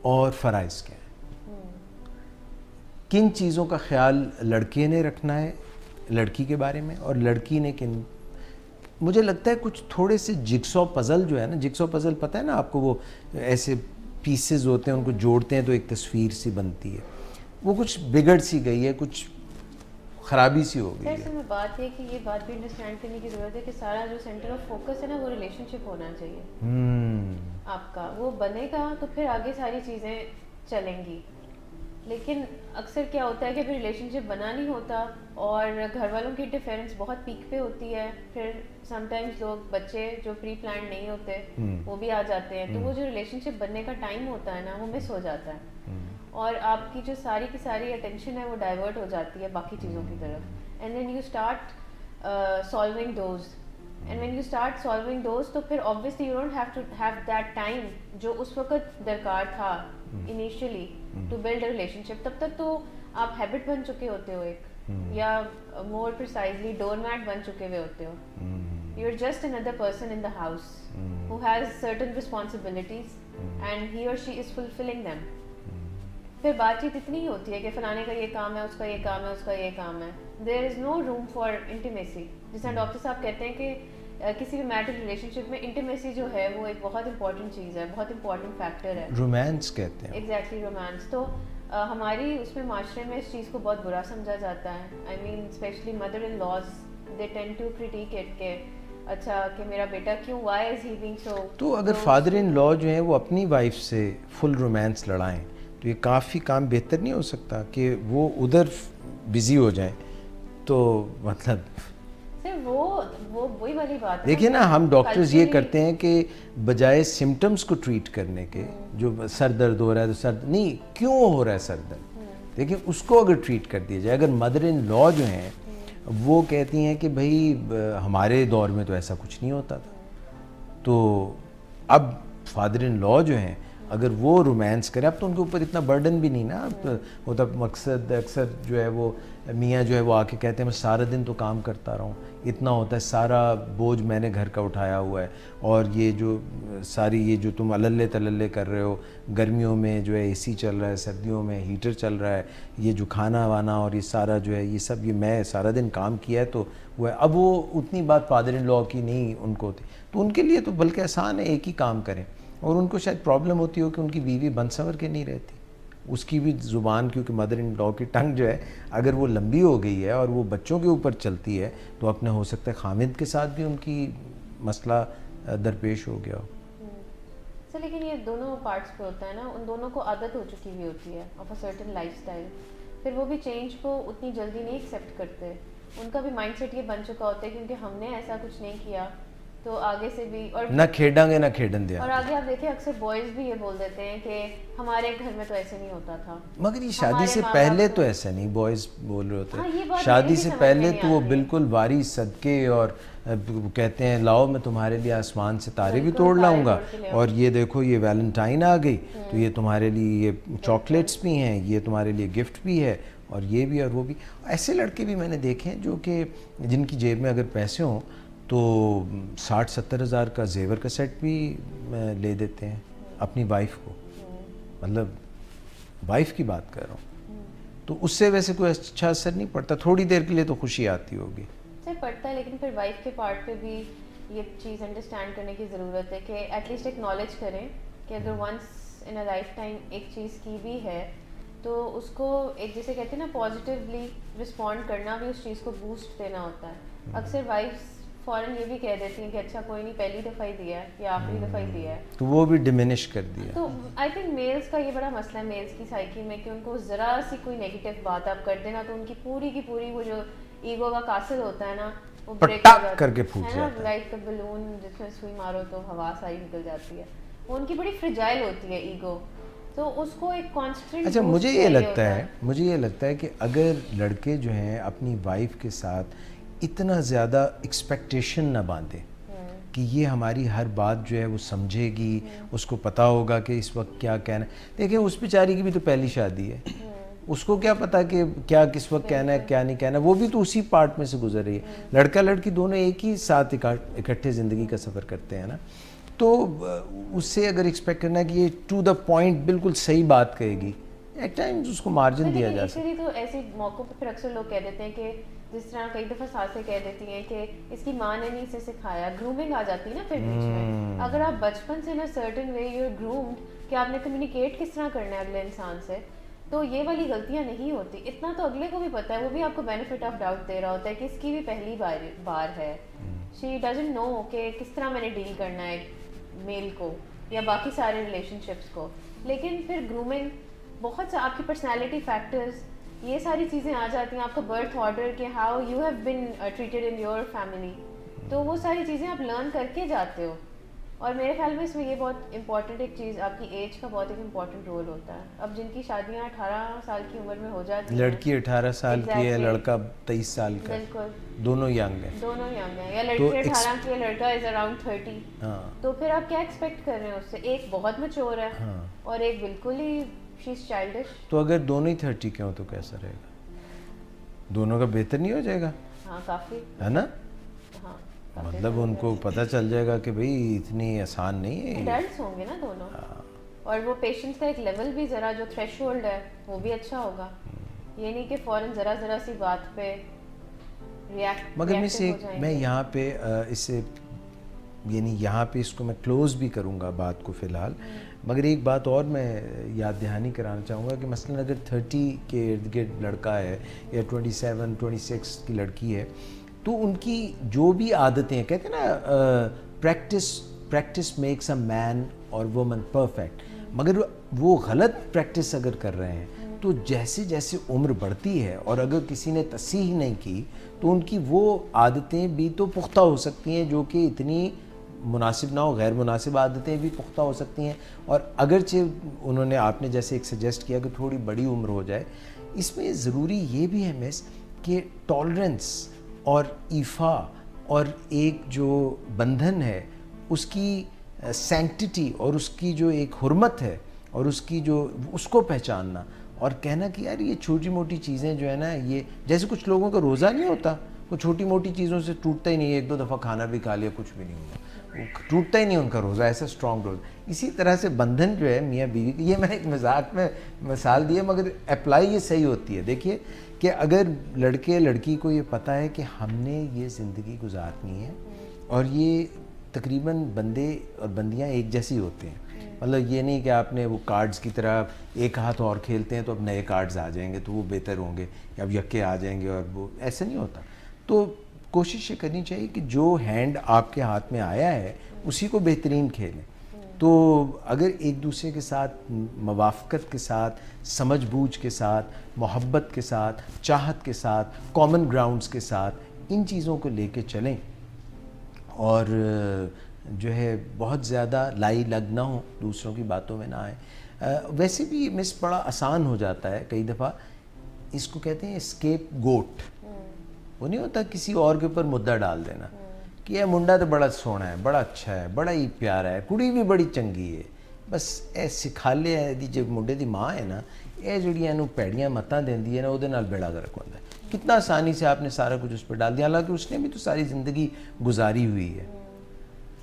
और फ़राइज़ क्या है, किन चीज़ों का ख्याल लड़के ने रखना है लड़की के बारे में, और लड़की ने किन। मुझे लगता है कुछ थोड़े से जिक्सॉ पज़ल जो है ना, जिक्सॉ पज़ल पता है ना आपको, वो ऐसे पीसेस होते हैं, उनको जोड़ते हैं तो एक तस्वीर सी बनती है, वो कुछ बिगड़ सी गई है, कुछ ख़राबी सी हो गई है। में बात है कि ये बात भी अंडरस्टैंड करने की ज़रूरत है कि सारा जो सेंटर ऑफ फोकस है ना, वो रिलेशनशिप होना चाहिए आपका, वो बनेगा तो फिर आगे सारी चीज़ें चलेंगी। लेकिन अक्सर क्या होता है कि फिर रिलेशनशिप बना नहीं होता और घर वालों की इंटरफेरेंस बहुत पीक पे होती है, फिर समटाइम्स लोग बच्चे जो प्री प्लान नहीं होते वो भी आ जाते हैं, तो वो जो रिलेशनशिप बनने का टाइम होता है ना, वो मिस हो जाता है और आपकी जो सारी की सारी अटेंशन है वो डाइवर्ट हो जाती है बाकी चीज़ों की तरफ। And then you start solving those, and when you start solving those तो फिर obviously you don't have to have that time जो उस वक्त दरकार था initially to build a relationship. तब तक तो आप हैबिट बन चुके होते हो एक, या मोर प्रिसाइजली डोरमैट बन चुके हुए होते हो. You are just another person in the house who has certain responsibilities and he और शी इज फुलफिलिंग देम. फिर बातचीत इतनी ही होती है कि फलाने का ये काम है, उसका ये काम है, उसका ये काम है. There is no room for intimacy. जिस तरह डॉक्टर साहब कहते हैं कि किसी भी मैरिड रिलेशनशिप में इंटीमेसी जो है वो एक बहुत इंपॉर्टेंट चीज़ है, बहुत इंपॉर्टेंट फैक्टर है. रोमांस कहते हैं. Exactly romance. तो हमारी उसमें माशरे में इस चीज़ को बहुत बुरा समझा जाता है. I mean specially mother in laws they tend to critic it के अच्छा कि मेरा बेटा क्यों, why is he being so. तो अगर फादर इन लॉ जो है वो अपनी वाइफ से फुल रोमांस लड़ाएं तो ये काफ़ी काम बेहतर नहीं हो सकता कि वो उधर बिजी हो जाएं. तो मतलब सर वो वही वाली बात है. देखिए ना, हम डॉक्टर्स ये करते हैं कि बजाय सिम्टम्स को ट्रीट करने के, जो सर दर्द हो रहा है तो सर नहीं, क्यों हो रहा है सर दर्द, देखिए उसको अगर ट्रीट कर दिया जाए. अगर मदर इन लॉ जो हैं वो कहती हैं कि भाई हमारे दौर में तो ऐसा कुछ नहीं होता था, तो अब फादर इन लॉ जो हैं अगर वो रोमांस करें, अब तो उनके ऊपर इतना बर्डन भी नहीं ना. अब होता मकसद अक्सर जो है वो मियाँ जो है वो आके कहते हैं मैं सारा दिन तो काम करता रहा हूँ, इतना होता है, सारा बोझ मैंने घर का उठाया हुआ है, और ये जो सारी ये जो तुम अलल्ले तलल्ले कर रहे हो, गर्मियों में जो है एसी चल रहा है, सर्दियों में हीटर चल रहा है, ये जो खाना वाना और ये सारा जो है ये सब, ये मैं सारा दिन काम किया है तो वो है. अब वो उतनी बात फादर इन लॉ की नहीं उनको होती, तो उनके लिए तो बल्कि आसान है, एक ही काम करें. और उनको शायद प्रॉब्लम होती हो कि उनकी बीवी बन संवर के नहीं रहती, उसकी भी ज़ुबान, क्योंकि मदर इन लॉ की टंग जो है अगर वो लंबी हो गई है और वो बच्चों के ऊपर चलती है तो अपने हो सकता है खामिद के साथ भी उनकी मसला दरपेश हो गया हो. सर लेकिन ये दोनों पार्ट्स पे होता है ना, उन दोनों को आदत हो चुकी हुई होती है ऑफ अ सर्टेन लाइफस्टाइल. फिर वो भी चेंज को उतनी जल्दी नहीं एक्सेप्ट करते. उनका भी माइंडसेट ये बन चुका होता है क्योंकि हमने ऐसा कुछ नहीं किया तो आगे से भी, और ना खेडांगे ना खेडन दिया. और आगे आप देखें अक्सर बॉयज़ भी ये बोल देते हैं कि हमारे घर में तो ऐसे नहीं होता था. मगर ये शादी से पहले तो ऐसा नहीं बॉयज़ बोल रहे होते. हाँ, शादी से पहले तो वो बिल्कुल वारी सदके और कहते हैं लाओ मैं तुम्हारे लिए आसमान से तारे भी तोड़ लाऊंगा, और ये देखो ये वैलेंटाइन आ गई तो ये तुम्हारे लिए ये चॉकलेट्स भी हैं, ये तुम्हारे लिए गिफ्ट भी है, और ये भी और वो भी. ऐसे लड़के भी मैंने देखे हैं जो कि जिनकी जेब में अगर पैसे हों तो 60-70 हज़ार का जेवर का सेट भी ले देते हैं अपनी वाइफ को. मतलब वाइफ की बात कर रहा हूँ. तो उससे वैसे कोई अच्छा असर नहीं पड़ता, थोड़ी देर के लिए तो खुशी आती होगी. सर पड़ता है, लेकिन फिर वाइफ के पार्ट पे भी ये चीज़ अंडरस्टैंड करने की ज़रूरत है कि एटलीस्ट एक्नॉलेज करें कि अगर once in a lifetime एक चीज़ की भी है तो उसको एक, जैसे कहते हैं ना, पॉजिटिवली रिस्पॉन्ड करना भी उस चीज़ को बूस्ट देना होता है. अक्सर वाइफ्स फ़ौरन ये भी कह देती हैं कि अच्छा कोई नहीं, पहली दफ़ा ही दिया है या आखिरी दफ़ा ही दिया है, तो वो भी डिमिनिश कर दिया. तो आई थिंक मेल्स का ये बड़ा मसला है, मेल्स की साइकी में, कि उनको ज़रा सी कोई नेगेटिव बात आप कर देना तो उनकी पूरी की पूरी वो जो ईगो का कासिल होता है ना वो ब्रेक हो जाता करके फूट है ना, लाइक अ बलून जिसमें सुई मारो तो हवा सारी निकल जाती है. वो उनकी बड़ी फ्रिजाइल होती है ईगो, तो उसको एक कॉन्स्टेंट. अच्छा, मुझे ये लगता है कि अगर लड़के जो हैं अपनी वाइफ के साथ इतना ज़्यादा एक्सपेक्टेशन ना बांधे कि ये हमारी हर बात जो है वो समझेगी, उसको पता होगा कि इस वक्त क्या कहना है. देखिए उस बेचारी की भी तो पहली शादी है, उसको क्या पता कि क्या किस वक्त कहना है क्या नहीं कहना. वो भी तो उसी पार्ट में से गुजर रही है. लड़का लड़की दोनों एक ही साथ इकट्ठे ज़िंदगी का सफ़र करते हैं ना, तो उससे अगर एक्सपेक्ट करना है कि ये टू द पॉइंट बिल्कुल सही बात कहेगी, एट टाइम्स उसको मार्जिन दिया जा सकता है. तो ऐसे मौक़ों पे फिर अक्सर लोग कह देते हैं कि जिस तरह कई दफ़ा सासें कह देती हैं कि इसकी माँ ने नहीं इसे सिखाया, ग्रूमिंग आ जाती है ना फिर बीच में. अगर आप बचपन से ना certain way you are groomed कि आपने कम्युनिकेट किस तरह करना है अगले इंसान से, तो ये वाली गलतियाँ नहीं होती. इतना तो अगले को भी पता है, वो भी आपको बेनिफिट ऑफ डाउट दे रहा होता है कि इसकी भी पहली बार है. शी डजंट नो कि किस तरह मैंने डील करना है मेल को या बाकी सारे रिलेशनशिप्स को. लेकिन फिर ग्रूमिंग, बहुत सा आपकी पर्सनैलिटी फैक्टर्स, ये सारी चीज़ें आ जाती हैं, आपका बर्थ ऑर्डर के how you have been treated in your family, तो वो सारी चीज़ें आप लर्न करके जाते हो. और मेरे ख्याल में इसमें ये बहुत इंपॉर्टेंट एक चीज़, आपकी एज का बहुत एक इम्पॉर्टेंट रोल होता है. अब जिनकी शादियाँ 18 साल की उम्र में हो जाती हैं, लड़की 18 साल की है, लड़का 23 साल का, बिल्कुल दोनों यंग है, या लड़की 18 की है, लड़का इज अराउंड 30. हाँ. तो फिर आप क्या एक्सपेक्ट कर रहे हैं उससे? एक बहुत मैच्योर है, हाँ. और एक बिल्कुल ही शी इज चाइल्डिश. तो अगर दोनों ही 30 के हो तो कैसा रहेगा? दोनों का बेहतर नहीं हो जाएगा? हाँ काफ़ी, है ना? हाँ काफ़ी मतलब उनको पता चल जाएगा कि भाई इतनी आसान नहीं है। एडल्ट्स होंगे ना दोनों, और वो पेशेंस का एक लेवल भी ज़रा जो थ्रेशोल्ड है वो भी अच्छा होगा। ये नहीं कि फ़ौरन ज़रा सी बात पे रिएक्ट। मगर मैं यहाँ पे इससे यानी यहाँ पे इसको मैं क्लोज़ भी करूँगा बात को फ़िलहाल, मगर एक बात और मैं याद दहानी कराना चाहूँगा कि मसलन अगर 30 के इर्द गिर्द लड़का है या 27, 26 की लड़की है, तो उनकी जो भी आदतें हैं, कहते हैं ना प्रैक्टिस मेक्स अ मैन और वुमन परफेक्ट, मगर वो गलत प्रैक्टिस अगर कर रहे हैं तो जैसे जैसे उम्र बढ़ती है और अगर किसी ने तसीह नहीं की तो उनकी वो आदतें भी तो पुख्ता हो सकती हैं जो कि इतनी मुनासिब ना हो, गैर मुनासिब आदतें भी पुख्ता हो सकती हैं। और अगरचे उन्होंने आपने जैसे एक सजेस्ट किया कि थोड़ी बड़ी उम्र हो जाए, इसमें ज़रूरी ये भी है मिस कि टॉलरेंस और ईफ़ा और एक जो बंधन है उसकी सैंक्टिटी और उसकी जो एक हुर्मत है और उसकी जो उसको पहचानना और कहना कि यार ये छोटी मोटी चीज़ें जो है ना, ये जैसे कुछ लोगों का रोज़ा नहीं होता, वो छोटी मोटी चीज़ों से टूटता ही नहीं है, 1-2 दफ़ा खाना भी खा लिया कुछ भी नहीं हुआ, वो टूटता ही नहीं उनका रोज़ा, ऐसा स्ट्रॉन्ग रोज़ा। इसी तरह से बंधन जो है मियाँ बीवी की, ये मैंने एक मजाक में मिसाल दी है मगर अप्लाई ये सही होती है। देखिए कि अगर लड़के लड़की को ये पता है कि हमने ये ज़िंदगी गुजारनी है और ये तकरीबन बंदे और बंदियां एक जैसी होते हैं, मतलब ये नहीं कि आपने वो कार्ड्स की तरह एक हाथ और खेलते हैं तो अब नए कार्ड्स आ जाएंगे तो वो बेहतर होंगे या अब यक्के आ जाएंगे, और वो ऐसा नहीं होता। तो कोशिश ये करनी चाहिए कि जो हैंड आपके हाथ में आया है उसी को बेहतरीन खेलें। तो अगर एक दूसरे के साथ मवाफ़क़त के साथ, समझ बूझ के साथ, मोहब्बत के साथ, चाहत के साथ, कॉमन ग्राउंड्स के साथ इन चीज़ों को लेके चलें और जो है बहुत ज़्यादा लाई लग ना हो, दूसरों की बातों में ना आए। वैसे भी मिस बड़ा आसान हो जाता है कई दफ़ा, इसको कहते हैं स्केप गोट। वो नहीं होता किसी और के ऊपर मुद्दा डाल देना कि यह मुंडा तो बड़ा सोहना है, बड़ा अच्छा है, बड़ा ही प्यारा है, कुड़ी भी बड़ी चंगी है, बस ए सिखाले है दी जो मुंडे की माँ है ना, ये जिहड़ियां इहनूं पैड़ियां मत्तां देंदी है ना, उहदे नाल बेड़ा गर्क होंदा है। कितना आसानी से आपने सारा कुछ उस पर डाल दिया, हालांकि उसने भी तो सारी ज़िंदगी गुजारी हुई है।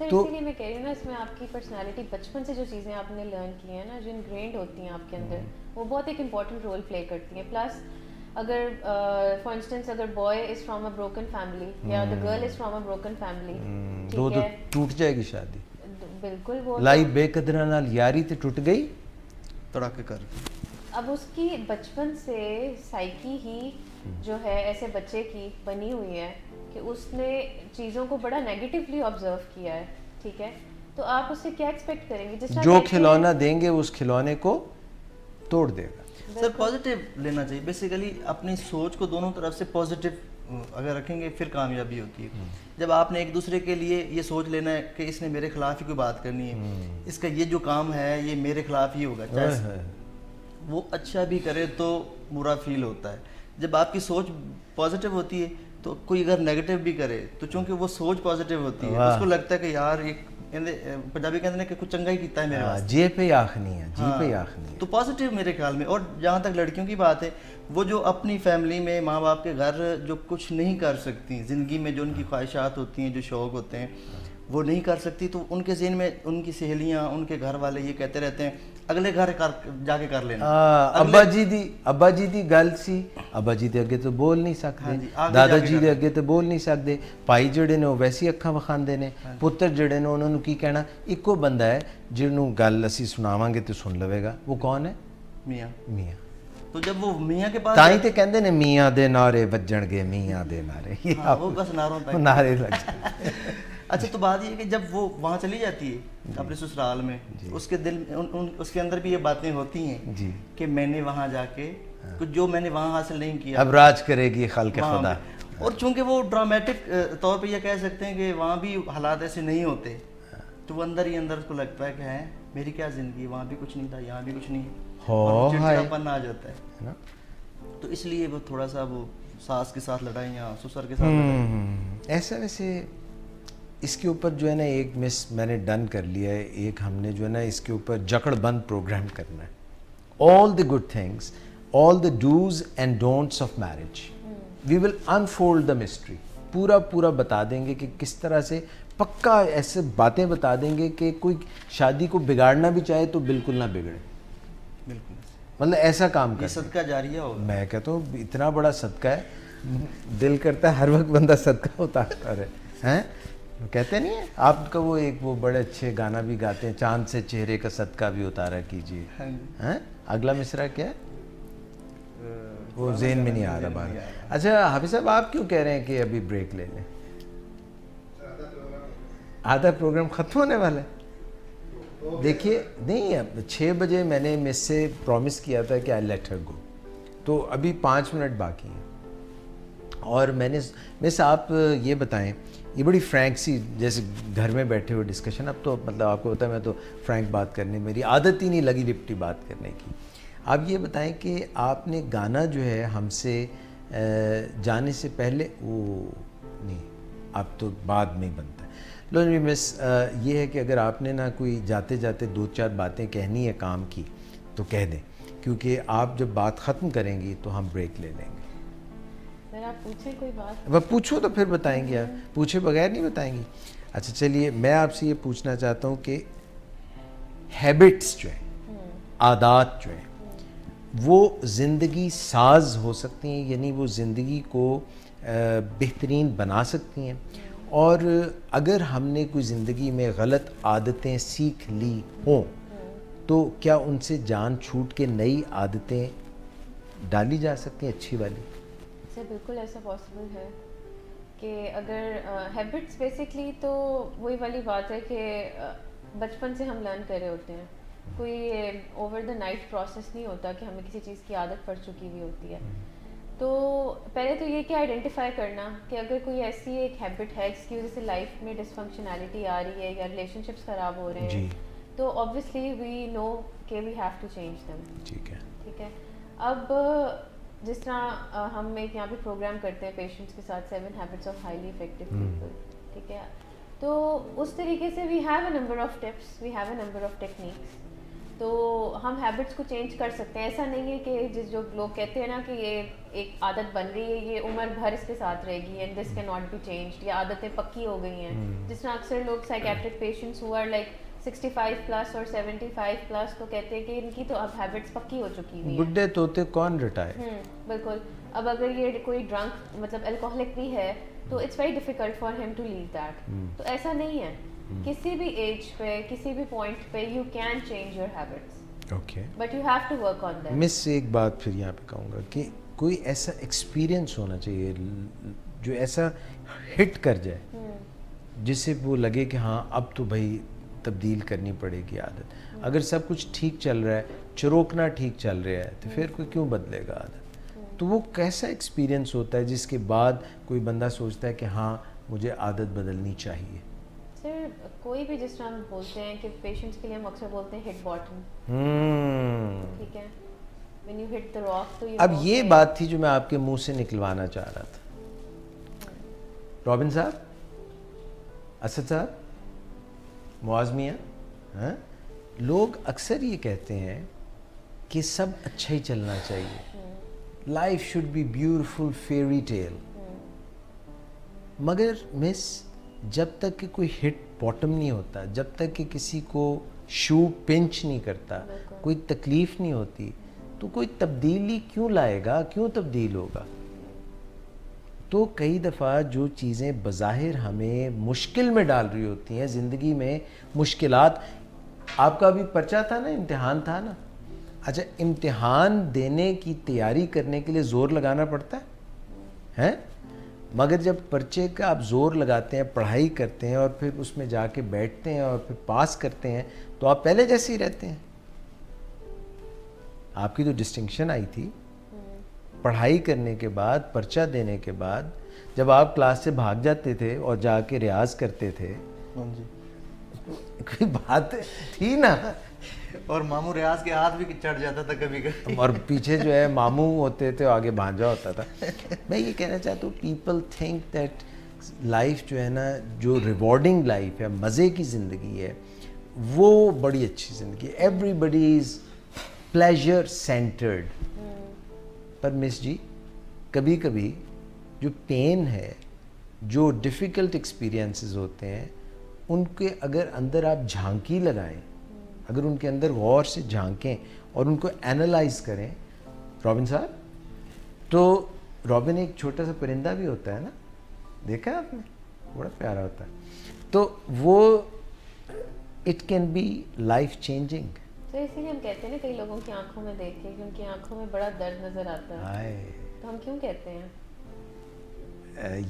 तो इसीलिए मैं कह रही हूँ ना, इसमें आपकी पर्सनालिटी बचपन से जो चीज़ें आपने लर्न की हैं ना, जो इनग्रेन्ड होती हैं आपके अंदर, वो बहुत एक इम्पॉर्टेंट रोल प्ले करती हैं। प्लस अगर फॉर इंस्टेंस अगर boy is from a broken family या the girl is from a broken family, तो टूट जाएगी शादी बिल्कुल। वो लाई बेकदरा नाल यारी तो टूट गई तड़ाके कर। अब उसकी बचपन से साइकी ही जो है ऐसे बच्चे की बनी हुई है कि उसने चीज़ों को बड़ा नेगेटिवली ऑब्जर्व किया है, ठीक है? तो आप उससे क्या एक्सपेक्ट करेंगे? जिस जो खिलौना देंगे उस खिलौने को तोड़ देगा। सर पॉजिटिव लेना चाहिए, बेसिकली अपनी सोच को दोनों तरफ से पॉजिटिव अगर रखेंगे फिर कामयाबी होती है। जब आपने एक दूसरे के लिए ये सोच लेना है कि इसने मेरे खिलाफ ही कोई बात करनी है, इसका ये जो काम है ये मेरे खिलाफ ही होगा, चाहे वो अच्छा भी करे तो बुरा फील होता है। जब आपकी सोच पॉजिटिव होती है तो कोई अगर नेगेटिव भी करे तो चूंकि वो सोच पॉजिटिव होती है, उसको लगता है कि यार एक पंजाबी कहते हैं कि कुछ चंगा ही कीता है मेरे वास्ते, जे पे आखनी है, जी पे आखनी है। तो पॉजिटिव मेरे ख्याल में। और जहाँ तक लड़कियों की बात है, वो जो अपनी फैमिली में माँ बाप के घर जो कुछ नहीं कर सकती ज़िंदगी में, जो उनकी ख्वाहिशात होती हैं, जो शौक़ होते हैं, वो नहीं कर सकती, तो उनके ज़हन में उनकी सहेलियाँ, उनके घर वाले ये कहते रहते हैं अगले घर जाके कर लेना। अब्बा जी दी गल सी, अब्बा जी दे अगे तो बोल नहीं सकते, दादा जी दे अगे तो बोल नहीं सकते, भाई जिहड़े ने वैसी अखां विखांदे ने, पुत्र जिहड़े ने उन्होंने की कहना। इको बंदा है जिन्होंने गल असीं सुनावांगे तो सुन लवेगा, वो कौन है? मियाँ। मियाँ। तो जब वो मियाँ के पास ताई ते कहंदे ने मियाँ दे नारे बजणगे, मियाँ दे नारे, वो बस नारों तक नारे लग। अच्छा, तो बात ये है कि जब वो वहाँ चली जाती है अपने ससुराल में, उसके दिल उसके अंदर भी ये बातें होती हैं कि मैंने वहाँ जाके कुछ जो मैंने वहाँ हासिल नहीं किया, अब राज करेगी खाल्के खुदा। और चूंकि वो ड्रामेटिक तौर पे ये कह सकते हैं कि वहाँ भी हालात ऐसे नहीं होते, तो वो अंदर ही अंदर उसको लगता है कि है मेरी क्या ज़िंदगी, वहाँ भी कुछ नहीं था, यहाँ भी कुछ नहीं है, चिड़चिड़ापन आ जाता है ना। तो इसलिए वो थोड़ा सा वो सास के साथ लड़ाइयाँ, ससुर के साथ लड़ाइयाँ। ऐसा वैसे इसके ऊपर जो है ना एक मिस मैंने डन कर लिया है, एक हमने जो है ना इसके ऊपर जकड़बंद प्रोग्राम करना है। All the good things, all the dos and don'ts of marriage, we will unfold the mystery, पूरा पूरा बता देंगे कि किस तरह से, पक्का ऐसे बातें बता देंगे कि कोई शादी को बिगाड़ना भी चाहे तो बिल्कुल ना बिगड़े, बिल्कुल, मतलब ऐसा काम कर। ये सदका जारिया होगा। मैं कहता हूँ इतना बड़ा सदका है, दिल करता है हर वक्त बंदा सदका उतारता रहे हैं। कहते नहीं है आपका वो बड़े अच्छे गाना भी गाते हैं, चांद से चेहरे का सदका भी उतारा कीजिए, हैं? अगला मिसरा क्या है वो ज़हन में नहीं आ रहा बात। अच्छा हाफिज़ साहब, आप क्यों कह रहे हैं कि अभी ब्रेक ले लें? आधा प्रोग्राम ख़त्म होने वाला है। देखिए नहीं, अब 6 बजे मैंने मिस से प्रॉमिस किया था कि आई लेट हर गो, तो अभी 5 मिनट बाकी हैं। और मैंने मिस आप ये बताएं, ये बड़ी फ्रैंक सी, जैसे घर में बैठे हुए डिस्कशन, अब तो मतलब आपको पता है मैं तो फ्रैंक बात करने, मेरी आदत ही नहीं लगी लिपटी बात करने की। आप ये बताएं कि आपने गाना जो है हमसे जाने से पहले, वो नहीं, अब तो बाद में ही बनता है। लो जी मिस, ये है कि अगर आपने ना कोई जाते जाते 2-4 बातें कहनी है काम की तो कह दें, क्योंकि आप जब बात ख़त्म करेंगी तो हम ब्रेक ले लेंगे। सर आप पूछें कोई बात। वह पूछो तो फिर बताएंगे, आप पूछे बगैर नहीं बताएंगी। अच्छा चलिए, मैं आपसे ये पूछना चाहता हूँ कि हैबिट्स जो हैं, आदत जो हैं, वो ज़िंदगी साज हो सकती हैं, यानी वो ज़िंदगी को बेहतरीन बना सकती हैं। और अगर हमने कोई ज़िंदगी में गलत आदतें सीख ली हों तो क्या उनसे जान छूट के नई आदतें डाली जा सकती हैं, अच्छी वाली? सर बिल्कुल ऐसा पॉसिबल है कि अगर हैबिट्स बेसिकली तो वही वाली बात है कि बचपन से हम लर्न कर रहे होते हैं, कोई ओवर द नाइट प्रोसेस नहीं होता कि हमें किसी चीज़ की आदत पड़ चुकी हुई होती है। तो पहले तो ये कि आइडेंटिफाई करना कि अगर कोई ऐसी एक हैबिट है जिसकी वजह से लाइफ में डिसफंक्शनैलिटी आ रही है या रिलेशनशिप्स ख़राब हो रहे हैं, तो ऑब्वियसली वी नो कि we have to change them. ठीक है। अब जिस तरह हम एक यहाँ पे प्रोग्राम करते हैं पेशेंट्स के साथ, 7 habits of highly effective people, ठीक है, तो उस तरीके से we have a number of tips, we have a number of techniques. तो हम हैबिट्स को चेंज कर सकते हैं। ऐसा नहीं है कि जो लोग कहते हैं ना कि ये एक आदत बन रही है, ये उम्र भर इसके साथ रहेगी and this can not be changed, ये आदतें पक्की हो गई हैं। जिस तरह अक्सर लोग psychiatric patients who are like 65 plus और 75 प्लस तो कहते हैं कि इनकी तो अब हैबिट्स पक्की हो चुकी हुई है। बुड्ढे तोते कौन रटाए। बिल्कुल। अब अगर ये कोई ड्रंक मतलब अल्कोहलिक भी है तो it's very difficult for him to leave that. तो ऐसा नहीं है, किसी भी एज पे, किसी भी पॉइंट पे you can change your habits, okay, but you have to work on that. मिस एक बात फिर यहाँ पे कहूँगा कि कोई ऐसा एक्सपीरियंस होना चाहिए जो ऐसा हिट कर जाए जिससे वो लगे कि हाँ अब तो भाई तब्दील करनी पड़ेगी आदत। अगर सब कुछ ठीक चल रहा है, चरोकना ठीक चल रहा है, तो फिर कोई क्यों बदलेगा आदत? तो वो कैसा एक्सपीरियंस होता है जिसके बाद कोई बंदा सोचता है कि हाँ मुझे आदत बदलनी चाहिए? सर कोई भी, जिस तरह हम बोलते हैं कि पेशेंट्स के लिए हम अक्सर बोलते हैं हिट बॉटम, ठीक है, when you hit the rock तो अब ये बात थी जो मैं आपके मुंह से निकलवाना चाह रहा था। रॉबिन साहब, असद साहब, मुआज़ मियां, हाँ, लोग अक्सर ये कहते हैं कि सब अच्छा ही चलना चाहिए, life should be beautiful fairy tale, मगर मिस जब तक कि कोई हिट बॉटम नहीं होता, जब तक कि किसी को शू पिंच नहीं करता, कोई तकलीफ़ नहीं होती, तो कोई तब्दीली क्यों लाएगा, क्यों तब्दील होगा? तो कई दफ़ा जो चीज़ें बज़ाहिर हमें मुश्किल में डाल रही होती हैं ज़िंदगी में, मुश्किलात, आपका अभी पर्चा था ना, इम्तिहान था ना, अच्छा इम्तिहान देने की तैयारी करने के लिए ज़ोर लगाना पड़ता है, मगर जब पर्चे का आप ज़ोर लगाते हैं, पढ़ाई करते हैं और फिर उसमें जाके बैठते हैं और फिर पास करते हैं तो आप पहले जैसे ही रहते हैं। आपकी जो डिस्टिंक्शन आई थी पढ़ाई करने के बाद, पर्चा देने के बाद, जब आप क्लास से भाग जाते थे और जाके रियाज करते थे, कोई बात थी ना, और मामू रियाज के हाथ भी चढ़ जाता था कभी कभी, और पीछे जो है मामू होते थे, आगे भांजा होता था। मैं ये कहना चाहता हूँ, पीपल थिंक दैट लाइफ जो है ना, जो रिवॉर्डिंग लाइफ है, मज़े की ज़िंदगी है, वो बड़ी अच्छी ज़िंदगी है, एवरीबडी इज़ प्लेजर सेंटर्ड। पर मिस जी, कभी कभी जो पेन है, जो डिफ़िकल्ट एक्सपीरियंसेस होते हैं, उनके अगर अंदर आप झांकी लगाएं, अगर उनके अंदर गौर से झांकें और उनको एनालाइज करें, रॉबिन साहब, तो रॉबिन एक छोटा सा परिंदा भी होता है ना, देखा है आपने, बड़ा प्यारा होता है, तो वो it can be life changing. तो इसीलिए हम कहते हैं ना कई लोगों की आंखों में देख के कि उनकी आंखों में बड़ा दर्द नजर आता है, तो हम क्यों कहते हैं?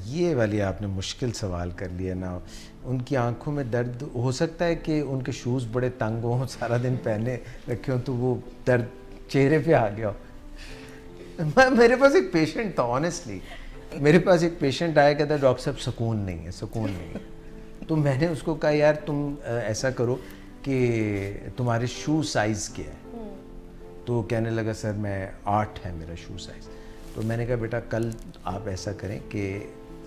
ये वाली आपने मुश्किल सवाल कर लिया ना। उनकी आंखों में दर्द हो सकता है कि उनके शूज़ बड़े तंग हों, सारा दिन पहने रखे हों, तो वो दर्द चेहरे पे आ गया हो। मेरे पास एक पेशेंट था, ऑनेस्टली मेरे पास एक पेशेंट आया, कहता डॉक्टर साहब सुकून नहीं है, सुकून नहीं है। तो मैंने उसको कहा यार तुम ऐसा करो कि तुम्हारे शू साइज़ क्या है? तो कहने लगा सर मैं 8 है मेरा शू साइज़। तो मैंने कहा बेटा कल आप ऐसा करें कि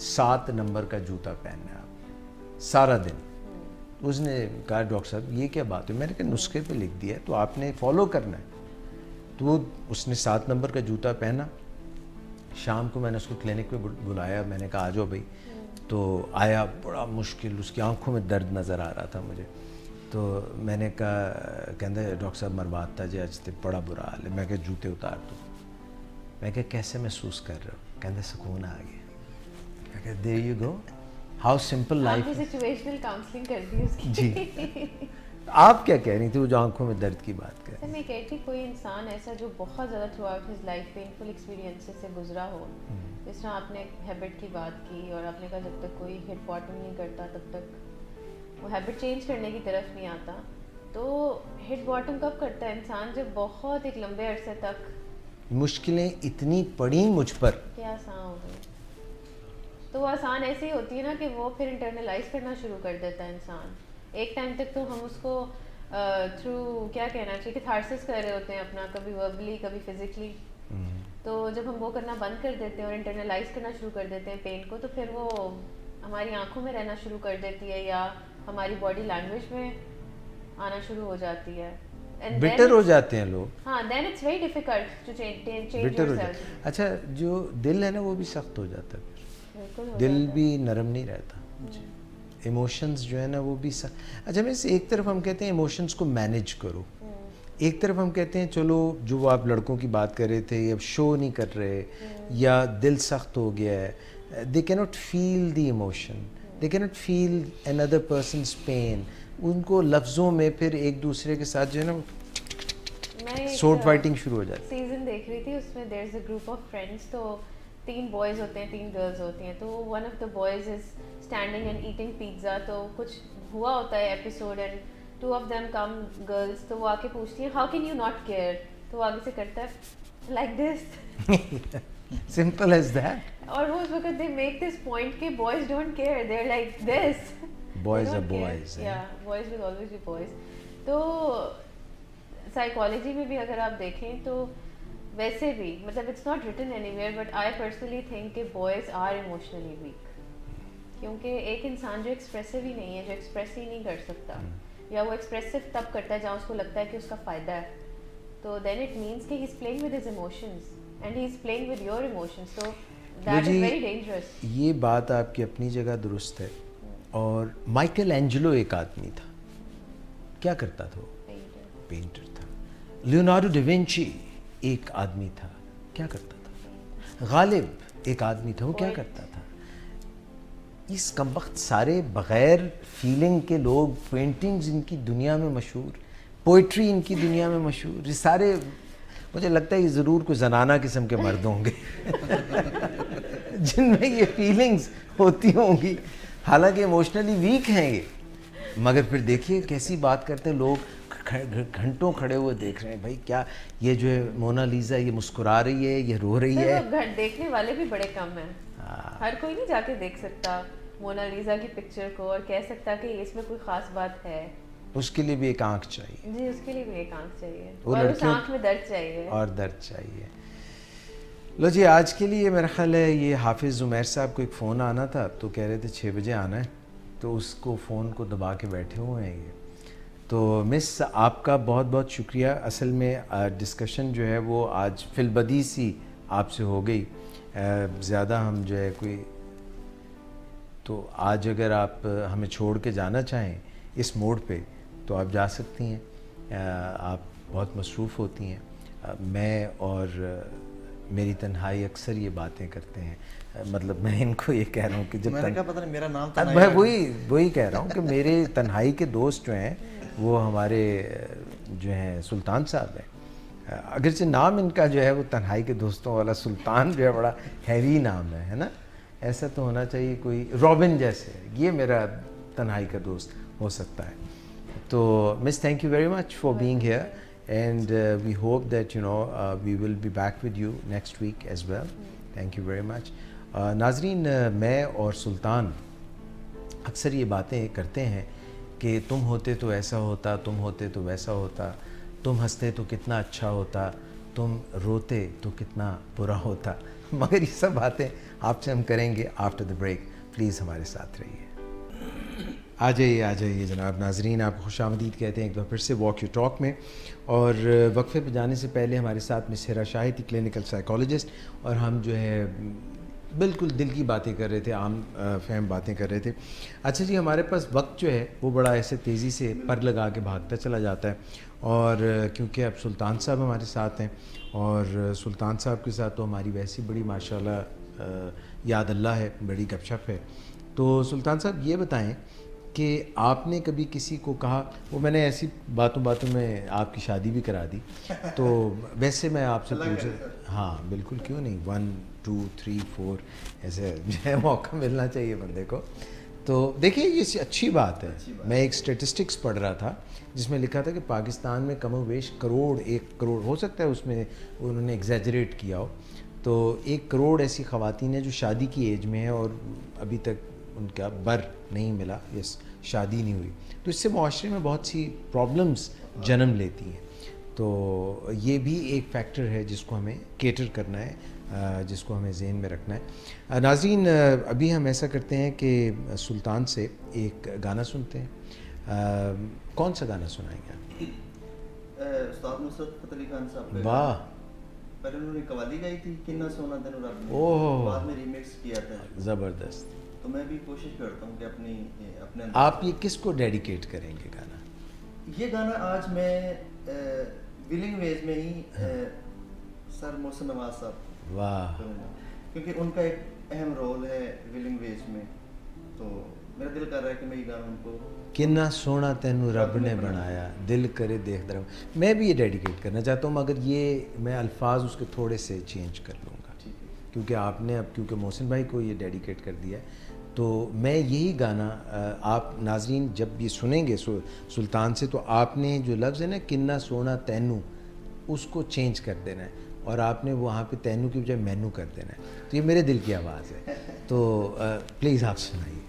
7 नंबर का जूता पहनना आप सारा दिन। उसने कहा डॉक्टर साहब ये क्या बात है? मैंने कहा नुस्खे पे लिख दिया है तो आपने फॉलो करना है। तो उसने 7 नंबर का जूता पहना। शाम को मैंने उसको क्लिनिक पे बुलाया, मैंने कहा आ जाओ भाई। तो आया, बड़ा मुश्किल, उसकी आंखों में दर्द नज़र आ रहा था मुझे। तो मैंने कहा, कहता डॉक्टर साहब मरवाता जी आज तो बड़ा बुरा हाल है। मैं कहा जूते उतार दो। मैं कहा कैसे महसूस कर रहे हो? कहते सुकून आ गया। मैं कहा there you go, how simple life. आपने सिचुएशनल काउंसलिंग कर दी उसकी। जी आप क्या कह रही थी वो जो आंखों में दर्द की बात कर? मैं कहती कोई इंसान ऐसा जो बहुत ज़्यादा through out his life painful experiences से गुजरा हो, जिस तरह आपने हैबिट की बात की और आपने कहा जब तक कोई हिट बॉटम नहीं करता तब तक वो हैबिट चेंज करने की तरफ नहीं आता। तो हिट बॉटम कब करता है इंसान? जब बहुत एक लंबे अरसे तक मुश्किलें इतनी पड़ी मुझ पर कि आसान हो गई। तो वो आसान ऐसे ही होती है ना कि वो फिर इंटरनलाइज करना शुरू कर देता है इंसान। एक टाइम तक तो हम उसको थ्रू क्या कहना चाहिए कि थार्सिस कर रहे होते हैं अपना, कभी वर्बली कभी फिजिकली। तो जब हम वो करना बंद कर देते हैं और इंटरनलाइज करना शुरू कर देते हैं पेन को, तो फिर वो हमारी आंखों में रहना शुरू कर देती है या हमारी बॉडी लैंग्वेज में आना शुरू हो जाती है। बिटर हो जाते हैं लोग। हाँ, then it's very difficult to change bitter हो yourself. जाते। अच्छा, जो दिल है ना वो भी सख्त हो जाता है, बिल्कुल हो दिल जाता है। भी नरम नहीं रहता। इमोशंस जो है ना वो भी अच्छा, मैं एक तरफ हम कहते हैं इमोशंस को मैनेज करो, एक तरफ हम कहते हैं चलो जो वो आप लड़कों की बात कर रहे थे अब शो नहीं कर रहे या दिल सख्त हो गया है, they can not feel the emotion, they can not feel another person's pain. उनको लफ्ज़ों में फिर एक दूसरे के साथ जो है ना शॉर्ट फाइटिंग शुरू हो जाती है। सीजन देख रही थी, उसमें there is a group of friends, तो 3 बॉयज़ होते हैं 3 गर्ल्स होती हैं। तो one of the boys is standing and eating pizza. तो कुछ हुआ होता है episode and 2 of them come girls, तो वो आके पूछती हैं how can you not care? तो वो आगे से करता है like this, simple as that. और वो उस वक्त दे मेक दिस पॉइंट कि boys don't care, they are like this, boys are boys, या boys will always be boys. तो साइकोलॉजी में भी अगर आप देखें तो वैसे भी मतलब it's not written anywhere, but I personally think कि बॉयज आर इमोशनली वीक, क्योंकि एक इंसान जो एक्सप्रेसिव ही नहीं है, जो एक्सप्रेस ही नहीं कर सकता, या वो एक्सप्रेसिव तब करता है जहाँ उसको लगता है कि उसका फ़ायदा है, तो देन इट मीन्स कि he is playing with his emotions and he is playing with your emotions, तो दैट इज़ वेरी डेंजरस। ये बात आपकी अपनी जगह दुरुस्त है। और माइकल एंजेलो एक आदमी था, क्या करता था वो? पेंटर था। लियोनार्डो डा विंची एक आदमी था, क्या करता था? गालिब एक आदमी था, वो क्या करता था? इस कमबख्त सारे बग़ैर फीलिंग के लोग, पेंटिंग्स इनकी दुनिया में मशहूर, पोइट्री इनकी दुनिया में मशहूर, ये सारे मुझे लगता है ये ज़रूर कोई जनाना किस्म के मर्द होंगे जिनमें ये फीलिंग्स होती होंगी, हालांकि इमोशनली वीक हैं ये, मगर फिर देखिए कैसी बात करते हैं लोग, घंटों खड़े हुए देख रहे हैं भाई क्या ये जो है मोनालिसा, ये मुस्कुरा रही है, ये रो रही है। देखने वाले भी बड़े कम हैं, हर कोई नहीं जाके देख सकता मोनालिसा की पिक्चर को और कह सकता कि इसमें कोई ख़ास बात है। उसके लिए भी एक आंख चाहिए जी, उसके लिए भी एक आंख चाहिए और उस आंख में दर्द चाहिए और दर्द चाहिए। लो जी, आज के लिए मेरा ख्याल है ये हाफिज़ उमैर साहब को एक फ़ोन आना था, तो कह रहे थे 6 बजे आना है, तो उसको फ़ोन को दबा के बैठे हुए हैं ये। तो मिस आपका बहुत बहुत शुक्रिया। असल में डिस्कशन जो है वो आज फिलबदी सी आपसे हो गई, ज़्यादा हम जो है कोई, तो आज अगर आप हमें छोड़ के जाना चाहें इस मोड़ पे तो आप जा सकती हैं। आप बहुत मसरूफ़ होती हैं। मैं और मेरी तन्हाई अक्सर ये बातें करते हैं, मतलब मैं इनको ये कह रहा हूँ कि जब मैंने कहा पता नहीं मेरा नाम तो मैं वही कह रहा हूँ कि मेरे तन्हाई के दोस्त जो हैं वो हमारे जो हैं सुल्तान साहब हैं। अगरचे नाम इनका जो है वो तन्हाई के दोस्तों वाला सुल्तान जो है बड़ा हैवी नाम है ना। ऐसा तो होना चाहिए कोई रॉबिन जैसे, ये मेरा तन्हाई का दोस्त हो सकता है। तो miss, thank you very much for being here, and we hope that we will be back with you next week as well. Thank you very much. नाज़रीन, मैं और सुल्तान अक्सर ये बातें करते हैं कि तुम होते तो ऐसा होता, तुम होते तो वैसा होता, तुम हंसते तो कितना अच्छा होता, तुम रोते तो कितना बुरा होता। मगर ये सब बातें आपसे हम करेंगे आफ्टर द ब्रेक। प्लीज़ हमारे साथ रहिए। आ जाइए जनाब नाजरीन, आप खुशामदीद कहते हैं एक बार फिर से वॉक यू टॉक में। और वक्फे पे जाने से पहले हमारे साथ मिस हिरा शाहिद थी, क्लिनिकल साइकोलॉजिस्ट, और हम जो है बिल्कुल दिल की बातें कर रहे थे, आम फहम बातें कर रहे थे। अच्छा जी, हमारे पास वक्त जो है वो बड़ा ऐसे तेज़ी से पर लगा के भागता चला जाता है, और क्योंकि अब सुल्तान साहब हमारे साथ हैं, और सुल्तान साहब के साथ तो हमारी वैसी बड़ी माशाल्लाह याद अल्लाह है, बड़ी गपशप है। तो सुल्तान साहब ये बताएं कि आपने कभी किसी को कहा, वो मैंने ऐसी बातों में आपकी शादी भी करा दी, तो वैसे मैं आपसे पूछ, हाँ बिल्कुल, क्यों नहीं, 1 2 3 4 ऐसे जो है मौका मिलना चाहिए बंदे को। तो देखिए ये अच्छी बात है। मैं एक स्टेटिस्टिक्स पढ़ रहा था जिसमें लिखा था कि पाकिस्तान में कमोवेश 1 करोड़ हो सकता है, उसमें उन्होंने एग्जैजरेट किया हो, तो 1 करोड़ ऐसी ख़वातीन हैं जो शादी की एज में है और अभी तक उनका बर नहीं मिला, यस शादी नहीं हुई। तो इससे मुआशरे में बहुत सी प्रॉब्लम्स जन्म लेती हैं। तो ये भी एक फैक्टर है जिसको हमें केटर करना है, जिसको हमें ज़हन में रखना है। नाज़रीन, अभी हम ऐसा करते हैं कि सुल्तान से एक गाना सुनते हैं। कौन सा गाना सुनाएंगे आप? उस्ताद नुसरत फतेह अली खान साहब। वाह, पहले उन्होंने कवाली गाई थी, किन्ना सोना तेनू रब ने, ओह, बाद में रीमिक्स किया था, ज़बरदस्त। तो मैं भी कोशिश करता हूँ कि अपने आप ये किसको डेडिकेट करेंगे गाना? ये गाना आज मैं विलिंग वेज में ही सर मोहसिन नवाज साहब, वाह, क्योंकि उनका एक अहम रोल है विलिंग वेज में, तो मेरा दिल कर रहा है कि मैं ये गाना उनको, किन्ना सोना तेनू रब ने बनाया, दिल करे देख दर। मैं भी ये डेडिकेट करना चाहता हूँ, मगर ये मैं अल्फाज उसके थोड़े से चेंज कर लूँगा, क्योंकि आपने अब क्योंकि मोहसिन भाई को ये डेडिकेट कर दिया है, तो मैं यही गाना आप नाजरीन जब ये सुनेंगे सुल्तान से, तो आपने जो लफ्ज़ है ना किन्ना सोना तैनू, उसको चेंज कर देना है, और आपने वहाँ पे तैनू की बजाय मैनू कर देना है। तो ये मेरे दिल की आवाज़ है, तो प्लीज़ आप सुनाइए।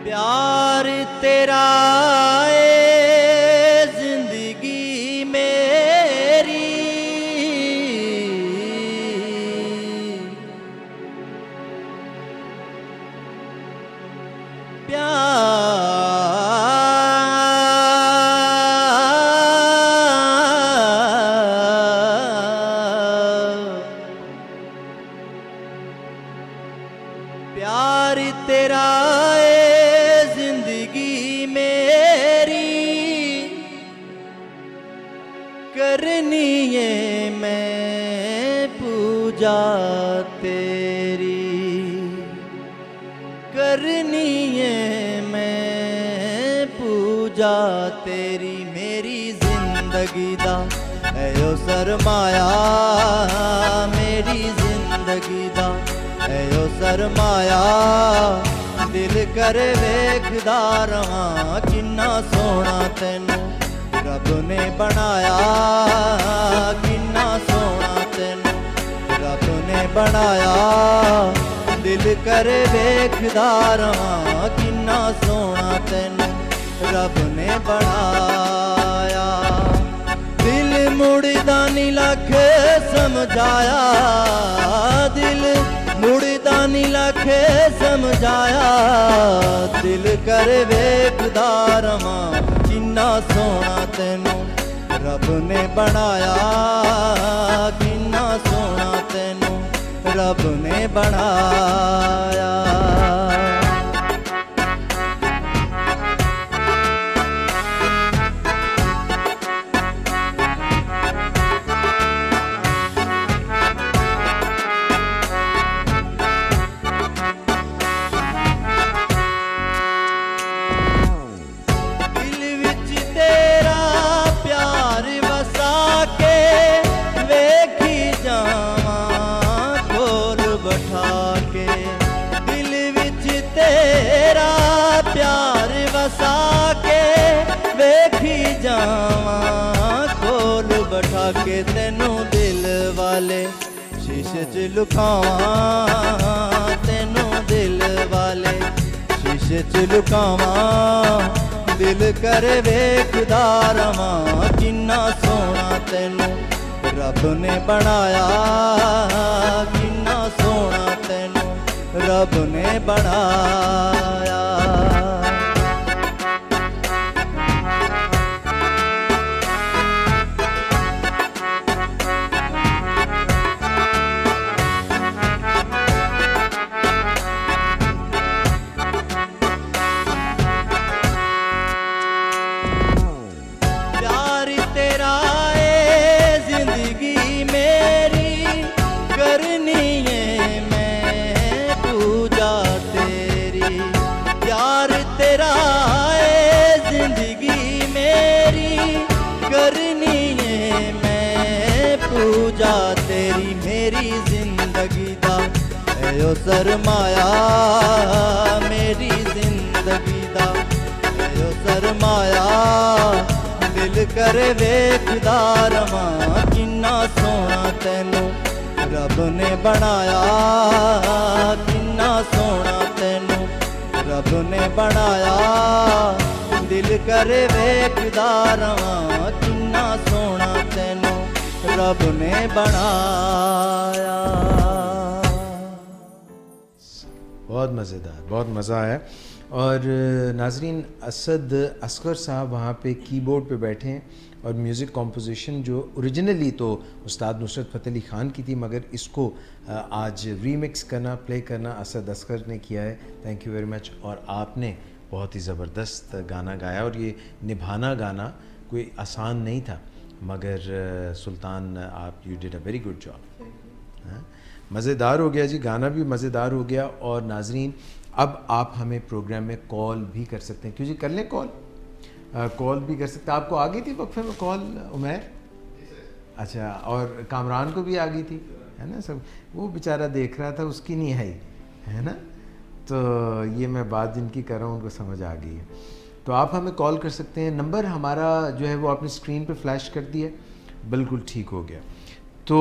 प्यार तेरा जिंदगी मेरी, प्यार तेरा जिंदगी मेरी, करनी है मैं पूजा तेरी, करनी है मैं पूजा तेरी, मेरी जिंदगी दा है ओ सरमाया, मेरी जिंदगी दा है ओ सरमाया, दिल करे वेखदा रहां किन्ना सोना तैनू रब ने बनाया, किन्ना सोना तैनू रब ने बनाया, दिल करे वेखदा रहां किन्ना सोना तैनू रब ने बनाया, दिल मुड़दा नी लख समझाया, दिल मुड़दा नी लख औखे समझाया दिल करे वेखदा रवां किन्ना सोना तेनू रब ने बनाया किन्ना सोना तेनू रब ने बनाया के तेनू दिल वाले शीशे च लुकावां तेनू दिल वाले शीशे च लुकावां दिल करे वेखदा रवां किन्ना सोना तेनू रब ने बनाया किन्ना सोना तेनू रब ने बनाया तेरी मेरी जिंदगी दा एयो सरमाया मेरी जिंदगी दा एयो सरमाया दिल करे वेखदा रवां किन्ना सोना तेनू रब ने बनाया किन्ना सोना तेनू रब ने बनाया दिल करे वेखदा रवां किन्ना सोना तेनू रब ने बनाया। बहुत मज़ेदार, बहुत मज़ा आया। और नाजरीन, असद असगर साहब वहाँ पे कीबोर्ड पे बैठे हैं और म्यूज़िक कॉम्पोजिशन जो ओरिजिनली तो उस्ताद नुसरत फ़तेह अली ख़ान की थी, मगर इसको आज रीमिक्स करना, प्ले करना असद असगर ने किया है। Thank you very much. और आपने बहुत ही ज़बरदस्त गाना गाया और ये निभाना गाना कोई आसान नहीं था, मगर सुल्तान आप you did a very good job. मज़ेदार हो गया जी, गाना भी मज़ेदार हो गया। और नाजरीन, अब आप हमें प्रोग्राम में कॉल भी कर सकते हैं। क्यों जी, कर लें कॉल? कॉल भी कर सकते हैं। आपको आ गई थी वक्फे में कॉल उमैर? अच्छा, और कामरान को भी आ गई थी, है ना? सब वो बेचारा देख रहा था, उसकी नहीं आई, है ना? तो ये मैं बात जिनकी कर रहा हूँ उनको समझ आ गई है। तो आप हमें कॉल कर सकते हैं। नंबर हमारा जो है वो आपने स्क्रीन पे फ्लैश कर दिया, बिल्कुल ठीक हो गया। तो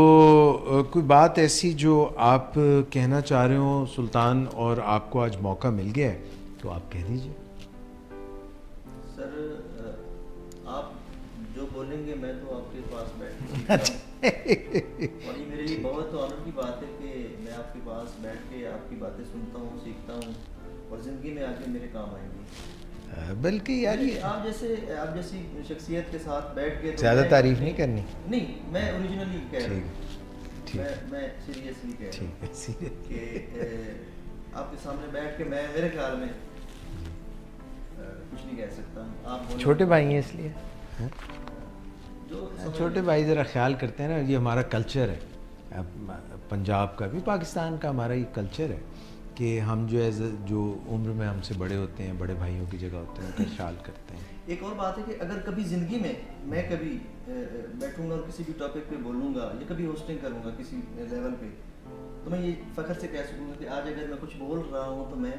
कोई बात ऐसी जो आप कहना चाह रहे हो सुल्तान, और आपको आज मौका मिल गया है, तो आप कह दीजिए। सर, आप जो बोलेंगे मैं तो आपके पास बैठ और ये मेरे लिए बहुत ऑनर की बात है कि मैं आपके पास बैठ के आपकी बातें सुनता हूँ, सीखता हूँ और ज़िंदगी में आके मेरे काम आएंगी। बल्कि यार ये आप जैसी शख्सियत के साथ बैठ के ज़्यादा तारीफ नहीं करनी। नहीं, मैं ओरिजिनली कह रहा हूँ, मैं सीरियसली कह रहा हूँ कि आपके सामने बैठ के मैं, मेरे ख्याल में कुछ नहीं कह सकता। आप छोटे भाई हैं इसलिए, जो छोटे भाई ज़रा ख्याल करते हैं ना। ये हमारा कल्चर है, पंजाब का भी, पाकिस्तान का हमारा ये कल्चर है कि हम जो उम्र में हमसे बड़े होते हैं, बड़े भाइयों की जगह होते हैं, उनका ख्याल करते हैं। एक और बात है कि अगर कभी ज़िंदगी में मैं कभी बैठूंगा और किसी भी टॉपिक पे बोलूँगा या कभी होस्टिंग करूँगा किसी लेवल पे, तो मैं ये फ़ख्र से कह सकूँगा कि आज अगर मैं कुछ बोल रहा हूँ तो मैं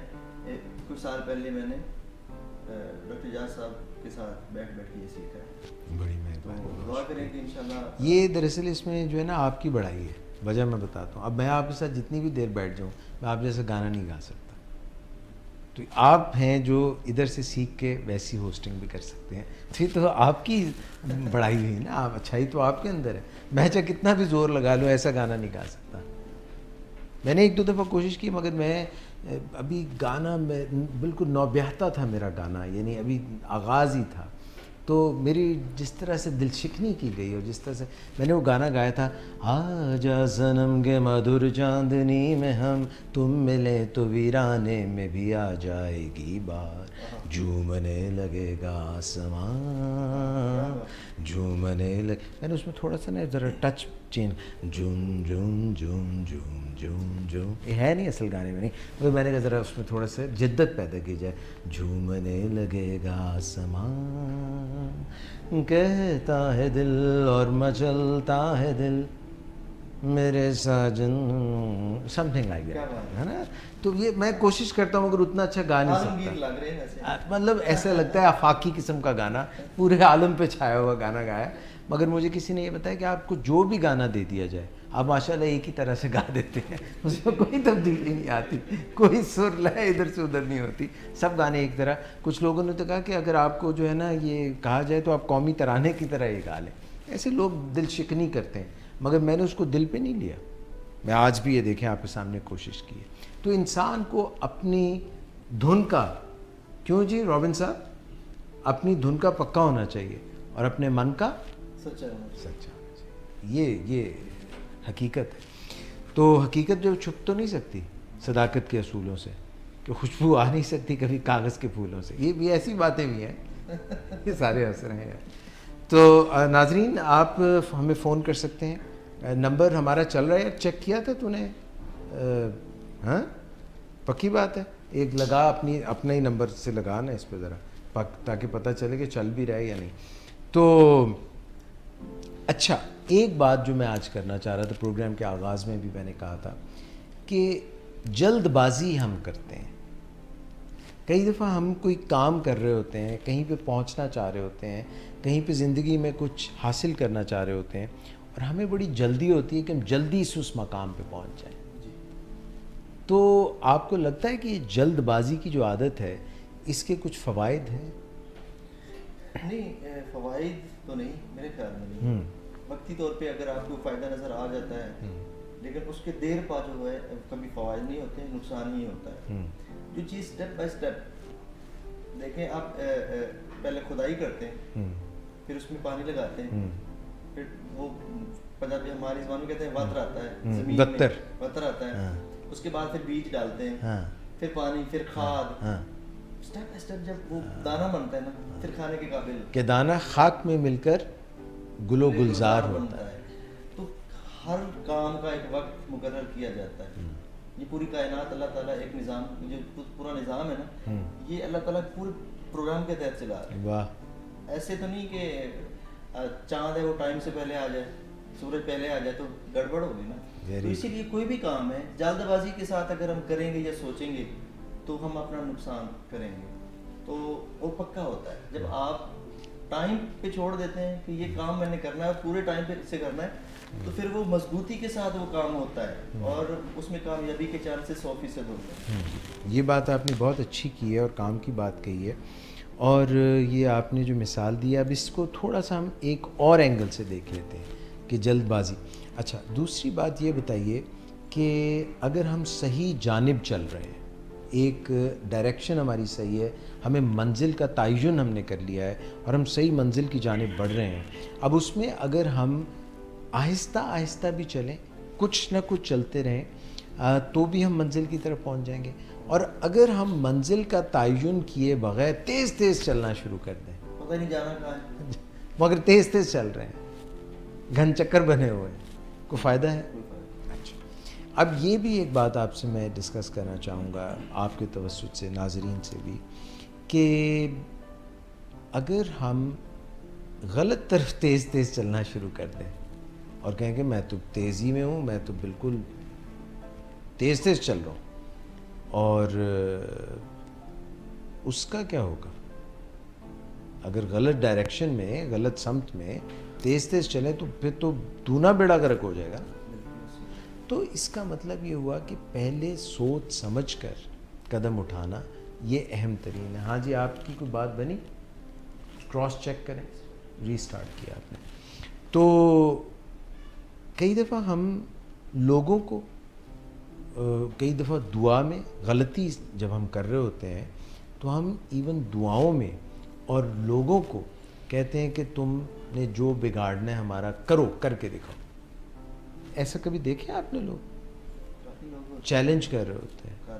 कुछ साल पहले मैंने डॉक्टर इजाज़ साहब के साथ बैठ के ये सीखा है। बड़ी मेहरबानी, दुआ करें कि इंशाल्लाह। ये दरअसल इसमें जो है ना आपकी बड़ाई है। वजह मैं बताता हूँ, अब मैं आपके साथ जितनी भी देर बैठ जाऊँ, मैं आप जैसा गाना नहीं गा सकता। तो आप हैं जो इधर से सीख के वैसी होस्टिंग भी कर सकते हैं, फिर तो आपकी बड़ाई हुई ना। आप अच्छाई तो आपके अंदर है। मैं चाहे कितना भी जोर लगा लूँ, ऐसा गाना नहीं गा सकता। मैंने एक दो दफ़ा कोशिश की, मगर मैं अभी गाना में बिल्कुल नौब्याहता था मेरा गाना, यानी अभी आगाज़ ही था। तो मेरी जिस तरह से दिल शिकनी की गई और जिस तरह से मैंने वो गाना गाया था, आजा सनम के मधुर चांदनी में हम, तुम मिले तो वीराने में भी आ जाएगी बार, झूमने लगेगा आसमां, झूमने लगे। मैंने उसमें थोड़ा सा ना ज़रा टच चेंज, झूम झूम झूम झूम झूम झूम, ये है नहीं असल गाने में नहीं, मगर मैंने कहा ज़रा उसमें थोड़ा सा जिद्दत पैदा की जाए। झूमने लगेगा आसमां, कहता है दिल और मचलता है दिल मेरे साजन, समथिंग लाइक दैट, है ना। तो ये मैं कोशिश करता हूँ, मगर उतना अच्छा गा नहीं सकता। लग रहे हैं ऐसे। मतलब ऐसा लगता है आफाकी किस्म का गाना, पूरे आलम पे छाया हुआ गाना गाया। मगर मुझे किसी ने ये बताया कि आपको जो भी गाना दे दिया जाए, आप माशाल्लाह एक ही तरह से गा देते हैं, उसमें कोई तब्दीली नहीं आती, कोई सुर लय इधर से उधर नहीं होती, सब गाने एक तरह। कुछ लोगों ने तो कहा कि अगर आपको जो है ना ये कहा जाए तो आप कौमी तराने की तरह ये गा लें। ऐसे लोग दिल शिकनी करते हैं, मगर मैंने उसको दिल पे नहीं लिया। मैं आज भी ये देखें आपके सामने कोशिश की है। तो इंसान को अपनी धुन का, क्यों जी रॉबिन साहब, अपनी धुन का पक्का होना चाहिए और अपने मन का सच्चा होना चाहिए। ये हकीकत है। तो हकीकत जो छुप तो नहीं सकती सदाकत के असूलों से, कि खुशबू आ नहीं सकती कभी कागज़ के फूलों से, ये भी ऐसी बातें भी हैं। ये सारे असर हैं यार। तो नाजरीन आप हमें फ़ोन कर सकते हैं, नंबर हमारा चल रहा है यार, चेक किया था तूने? हाँ पक्की बात है, एक लगा अपने ही नंबर से लगा ना इस पर ज़रा, ताकि पता चले कि चल भी रहा है या नहीं। तो अच्छा, एक बात जो मैं आज करना चाह रहा था, प्रोग्राम के आगाज़ में भी मैंने कहा था कि जल्दबाजी हम करते हैं। कई दफ़ा हम कोई काम कर रहे होते हैं, कहीं पे पहुंचना चाह रहे होते हैं, कहीं पे ज़िंदगी में कुछ हासिल करना चाह रहे होते हैं, और हमें बड़ी जल्दी होती है कि हम जल्दी से उस मकाम पे पहुंच जाएं। तो आपको लगता है कि जल्दबाजी की जो आदत है, इसके कुछ फ़वाइद हैं? नहीं, फ़वाइद तो नहीं मेरे ख्याल में नहीं। वक्ती तौर पे अगर आपको फ़ायदा नज़र आ जाता है, लेकिन उसके देर पा जो है कभी फ़वाइद नहीं होते, नुकसान ही होता है। जो चीज़ स्टेप बाय स्टेप देखें, आप पहले खुदाई करते हैं, फिर उसमें पानी लगाते हैं, फिर वो पंजाबी हमारी ज़बान में कहते हैं वतर आता है, ज़मीन में वतर आता है, उसके बाद फिर बीज डालते हैं, फिर पानी, फिर खाद, स्टेप बाय स्टेप जब वो दाना बनता है ना, फिर खाने के काबिल कि दाना खाक में मिलकर गुलो गुलजार होता है। तो हर काम का एक वक्त मुकर्रर किया जाता है। ये पूरी कायनात अल्लाह ताला एक निज़ाम, जो पूरा निज़ाम है ना, ये अल्लाह ताला पूरे प्रोग्राम के तहत चला रहा है। वाह। ऐसे तो नहीं कि चाँद है वो टाइम से पहले आ जाए, सूरज पहले आ जाए तो गड़बड़ होगी ना। तो इसीलिए कोई भी काम है जल्दबाजी के साथ अगर हम करेंगे या सोचेंगे तो हम अपना नुकसान करेंगे। तो वो पक्का होता है जब आप टाइम पे छोड़ देते हैं कि ये काम मैंने करना है, पूरे टाइम पे इसे करना है, तो फिर वो मजबूती के साथ वो काम होता है और उसमें कामयाबी के चांसेस 100% होते हैं। ये बात आपने बहुत अच्छी की है और काम की बात कही है, और ये आपने जो मिसाल दी है, अब इसको थोड़ा सा हम एक और एंगल से देख लेते हैं कि जल्दबाजी। अच्छा, दूसरी बात ये बताइए कि अगर हम सही जानिब चल रहे हैं, एक डायरेक्शन हमारी सही है, हमें मंजिल का तयन हमने कर लिया है और हम सही मंजिल की जानिब बढ़ रहे हैं, अब उसमें अगर हम आहिस्ता आहिस्ता भी चलें, कुछ ना कुछ चलते रहें, तो भी हम मंजिल की तरफ पहुंच जाएंगे। और अगर हम मंजिल का तयन किए बगैर तेज़ तेज़ चलना शुरू कर दें, पता नहीं जाना कहाँ है, मगर तेज़ तेज़ चल रहे हैं, घन चक्कर बने हुए हैं, कोई फ़ायदा है? अच्छा, अब ये भी एक बात आपसे मैं डिस्कस करना चाहूँगा, आपके तवज्जुह से, नाज़रीन से भी, कि अगर हम गलत तरफ तेज़ तेज़ चलना शुरू कर दें और कहें कि मैं तो तेज़ी में हूँ, मैं तो बिल्कुल तेज़ तेज़ चल रहा हूँ, और उसका क्या होगा? अगर गलत डायरेक्शन में, गलत समत में तेज़ तेज़ चलें तो फिर तो दूना बेड़ा गर्क हो जाएगा। तो इसका मतलब ये हुआ कि पहले सोच समझ कर कदम उठाना ये अहम तरीन है। हाँ जी, आपकी कोई बात बनी? क्रॉस चेक करें, रीस्टार्ट किया आपने। तो कई दफ़ा हम लोगों को कई दफ़ा दुआ में गलती जब हम कर रहे होते हैं तो हम इवन दुआओं में और लोगों को कहते हैं कि तुमने जो बिगाड़ना है हमारा करो, करके दिखाओ। ऐसा कभी देखे आपने? लोग चैलेंज कर रहे होते हैं।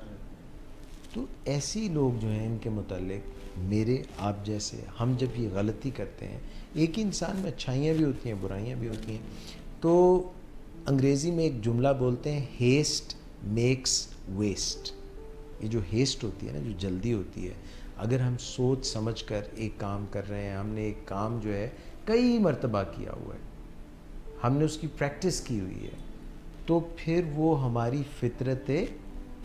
तो ऐसे लोग जो हैं, इनके मुतालिक मेरे आप जैसे हम जब ये गलती करते हैं, एक ही इंसान में अच्छाइयाँ भी होती हैं, बुराइयाँ भी होती हैं। तो अंग्रेज़ी में एक जुमला बोलते हैं, हेस्ट मेक्स वेस्ट। ये जो हेस्ट होती है ना, जो जल्दी होती है, अगर हम सोच समझ कर एक काम कर रहे हैं, हमने एक काम जो है कई मर्तबा किया हुआ है, हमने उसकी प्रैक्टिस की हुई है, तो फिर वो हमारी फितरत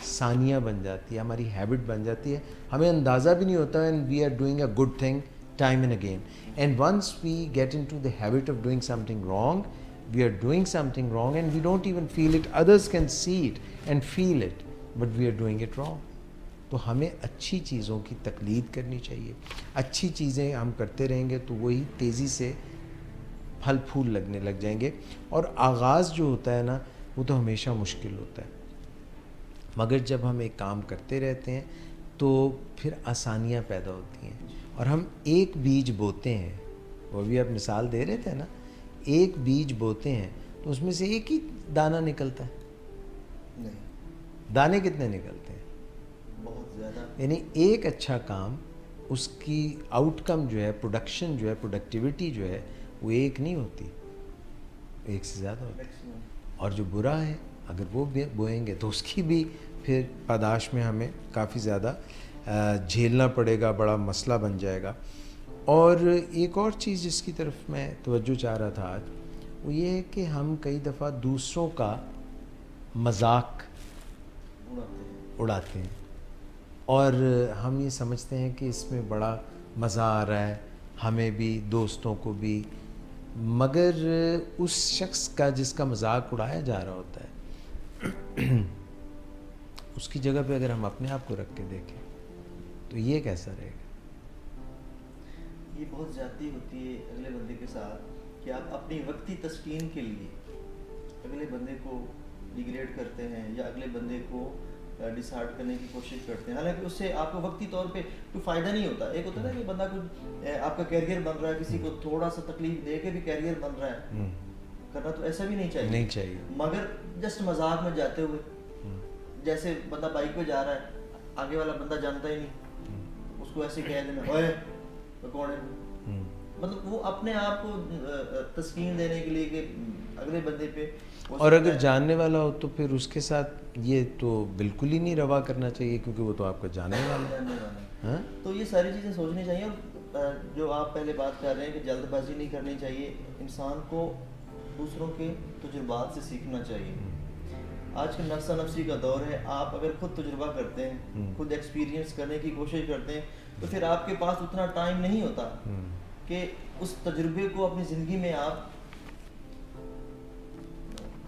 सानिया बन जाती है, हमारी हैबिट बन जाती है। हमें अंदाज़ा भी नहीं होता and we are doing a good thing time and again, and once we get into the habit of doing something wrong, we are doing something wrong and we don't even feel it, others can see it and feel it, but we are doing it wrong. तो हमें अच्छी चीज़ों की तकलीद करनी चाहिए। अच्छी चीज़ें हम करते रहेंगे तो वही तेज़ी से फल फूल लगने लग जाएंगे। और आगाज़ जो होता है ना, वो तो हमेशा मुश्किल होता है, मगर जब हम एक काम करते रहते हैं तो फिर आसानियाँ पैदा होती हैं। और हम एक बीज बोते हैं, वो भी आप मिसाल दे रहे थे ना, एक बीज बोते हैं तो उसमें से एक ही दाना निकलता है? नहीं, दाने कितने निकलते हैं? बहुत ज़्यादा। यानी एक अच्छा काम, उसकी आउटकम जो है, प्रोडक्शन जो है, प्रोडक्टिविटी जो है, वो एक नहीं होती, एक से ज़्यादा होती है। और जो बुरा है, अगर वो बोएंगे तो उसकी भी फिर पादाश में हमें काफ़ी ज़्यादा झेलना पड़ेगा, बड़ा मसला बन जाएगा। और एक और चीज़ जिसकी तरफ मैं तवज्जो चाह रहा था आज, वो ये है कि हम कई दफ़ा दूसरों का मजाक उड़ाते हैं और हम ये समझते हैं कि इसमें बड़ा मज़ा आ रहा है हमें भी, दोस्तों को भी, मगर उस शख्स का जिसका मजाक उड़ाया जा रहा होता है उसकी जगह पे अगर हम अपने आप को रख के देखें तो ये कैसा रहेगा? ये बहुत ज़्यादती होती है अगले बंदे के साथ कि आप अपनी वक्ती तस्कीन के लिए अगले बंदे को डिग्रेड करते हैं या अगले बंदे को डिसहार्ट करने की कोशिश करते हैं। हालांकि उससे आपको वक्ती तौर पे कोई फ़ायदा नहीं होता। एक होता है ना कि बंदा कुछ आपका कैरियर बन रहा है, किसी को थोड़ा सा तकलीफ दे के भी कैरियर बन रहा है, करना तो ऐसा भी नहीं चाहिए, मगर जस्ट मजाक में जाते हुए, जैसे बंदा बाइक पे जा रहा है, आगे वाला बंदा जानता ही नहीं, उसको ऐसे कह देना, ओए तो कौन है, मतलब वो अपने आप को तस्कीन देने के लिए कि अगले बंदे पे। और अगर जानने वाला हो तो फिर उसके साथ ये तो बिल्कुल ही नहीं रवा करना चाहिए, क्योंकि वो तो आपका जानने वाला है। तो ये सारी चीज़ें सोचनी चाहिए। और जो आप पहले बात कर रहे हैं कि जल्दबाजी नहीं करनी चाहिए, इंसान को दूसरों के तजुर्बात से सीखना चाहिए। आजकल नफ्सा नफ्सी का दौर है, आप अगर खुद तजुर्बा करते हैं, खुद एक्सपीरियंस करने की कोशिश करते हैं, तो फिर आपके पास उतना टाइम नहीं होता कि उस तजुर्बे को अपनी ज़िंदगी में आप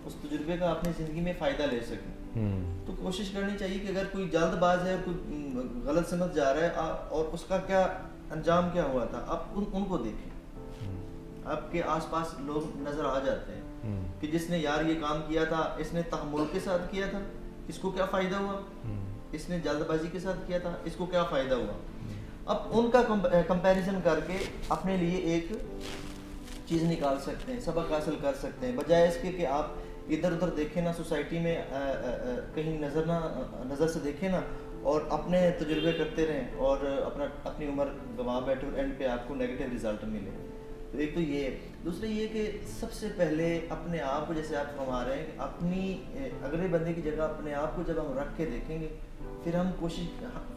उस तजुर्बे का अपनी ज़िंदगी में फ़ायदा ले सकें। तो कोशिश करनी चाहिए कि अगर कोई जल्दबाज है और कोई गलत समझ जा रहा है और उसका क्या अंजाम क्या हुआ था, आप उनको देखें। आपके आसपास लोग नज़र आ जाते हैं कि जिसने यार ये काम किया था, इसने तहम्मुल के साथ किया था, इसको क्या फ़ायदा हुआ, इसने जल्दबाजी के साथ किया था, इसको क्या फ़ायदा हुआ। अब उनका कंपैरिजन करके अपने लिए एक चीज़ निकाल सकते हैं, सबक हासिल कर सकते हैं, बजाय इसके कि आप इधर उधर देखें ना, सोसाइटी में कहीं नज़र से देखें ना और अपने तजुर्बे करते रहें और अपनी उम्र गंवा बैठे और एंड पे आपको नेगेटिव रिजल्ट मिले। तो एक तो ये, दूसरा ये कि सबसे पहले अपने आप को, जैसे आप फरमा रहे हैं कि अपनी अगले बंदे की जगह अपने आप को जब हम रख के देखेंगे, फिर हम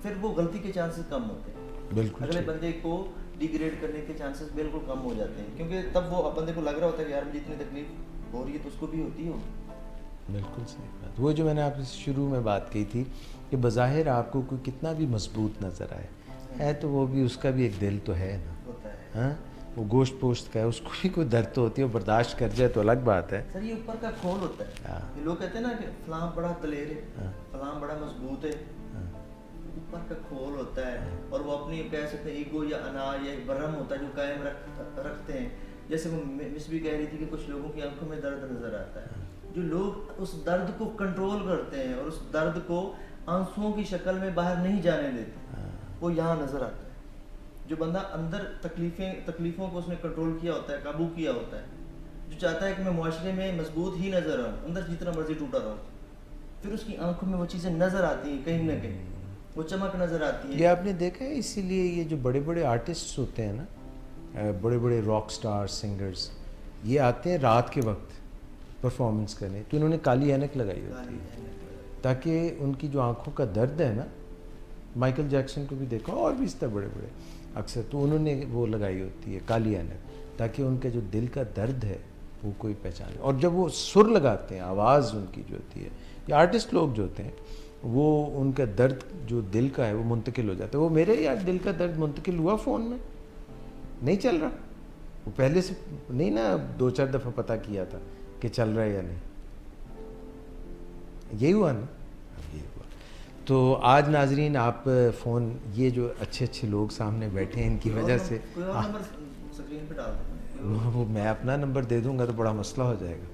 फिर वो गलती के चांसेस कम होते हैं। बिल्कुल, अगले बंदे को डिग्रेड करने के चांसेस बिल्कुल कम हो जाते हैं, क्योंकि तब वो बंदे को लग रहा होता है कि यार मुझे इतनी तकलीफ हो रही है तो उसको भी होती होगी। बिल्कुल सही बात। वो जो मैंने आपसे शुरू में बात की थी कि बज़ाहिर आपको कोई कितना भी मजबूत नज़र आए है तो वो भी, उसका भी एक दिल तो है ना, होता है। हाँ, वो गोश्त पोश्त का है, उसको भी कोई दर्द तो होती है, बर्दाश्त कर जाए तो अलग बात है। सर ये ऊपर का खोल होता है। ये लोग कहते हैं ना कि फलां बड़ा दलेर है, फलां बड़ा मजबूत है, ऊपर का खोल होता है और वो अपनी कह सकते हैं ईगो या अना या एक भरम होता है जो कायम रखते हैं। जैसे वो मिस भी कह रही थी कि कुछ लोगों की आंखों में दर्द नज़र आता है, जो लोग उस दर्द को कंट्रोल करते हैं और उस दर्द को आंसुओं की शक्ल में बाहर नहीं जाने देते, वो यहाँ नजर आता है। जो बंदा अंदर तकलीफों को उसने कंट्रोल किया होता है, काबू किया होता है, जो चाहता है कि मैं मुआशरे में मजबूत ही नजर आऊँ, अंदर जितना मर्जी टूटा रहा, फिर उसकी आंखों में वो चीज़ें नजर आती हैं, कहीं ना कहीं वो चमक नजर आती है। ये आपने देखा है, इसीलिए ये जो बड़े बड़े आर्टिस्ट होते हैं ना, बड़े बड़े रॉक स्टार सिंगर्स, ये आते हैं रात के वक्त परफॉर्मेंस करने, तो इन्होंने काली ऐनक लगाई होती है ताकि उनकी जो आंखों का दर्द है ना, माइकल जैक्सन को भी देखो और भी इस तरह बड़े बड़े अक्सर, तो उन्होंने वो लगाई होती है काली ऐनक, ताकि उनके जो दिल का दर्द है वो कोई पहचाने। और जब वो सुर लगाते हैं, आवाज़ उनकी जो होती है, या आर्टिस्ट लोग जो होते हैं, वो उनका दर्द जो दिल का है वो मुंतकिल हो जाता है। वो मेरे यार दिल का दर्द मुंतकिल हुआ फ़ोन में, नहीं चल रहा, वो पहले से नहीं ना 2-4 दफ़ा पता किया था कि चल रहा है या नहीं, यही हुआ ना, यही हुआ। तो आज नाजरीन आप फ़ोन, ये जो अच्छे अच्छे लोग सामने बैठे हैं इनकी वजह से, स्क्रीन पे डाल वो मैं अपना नंबर दे दूंगा तो बड़ा मसला हो जाएगा।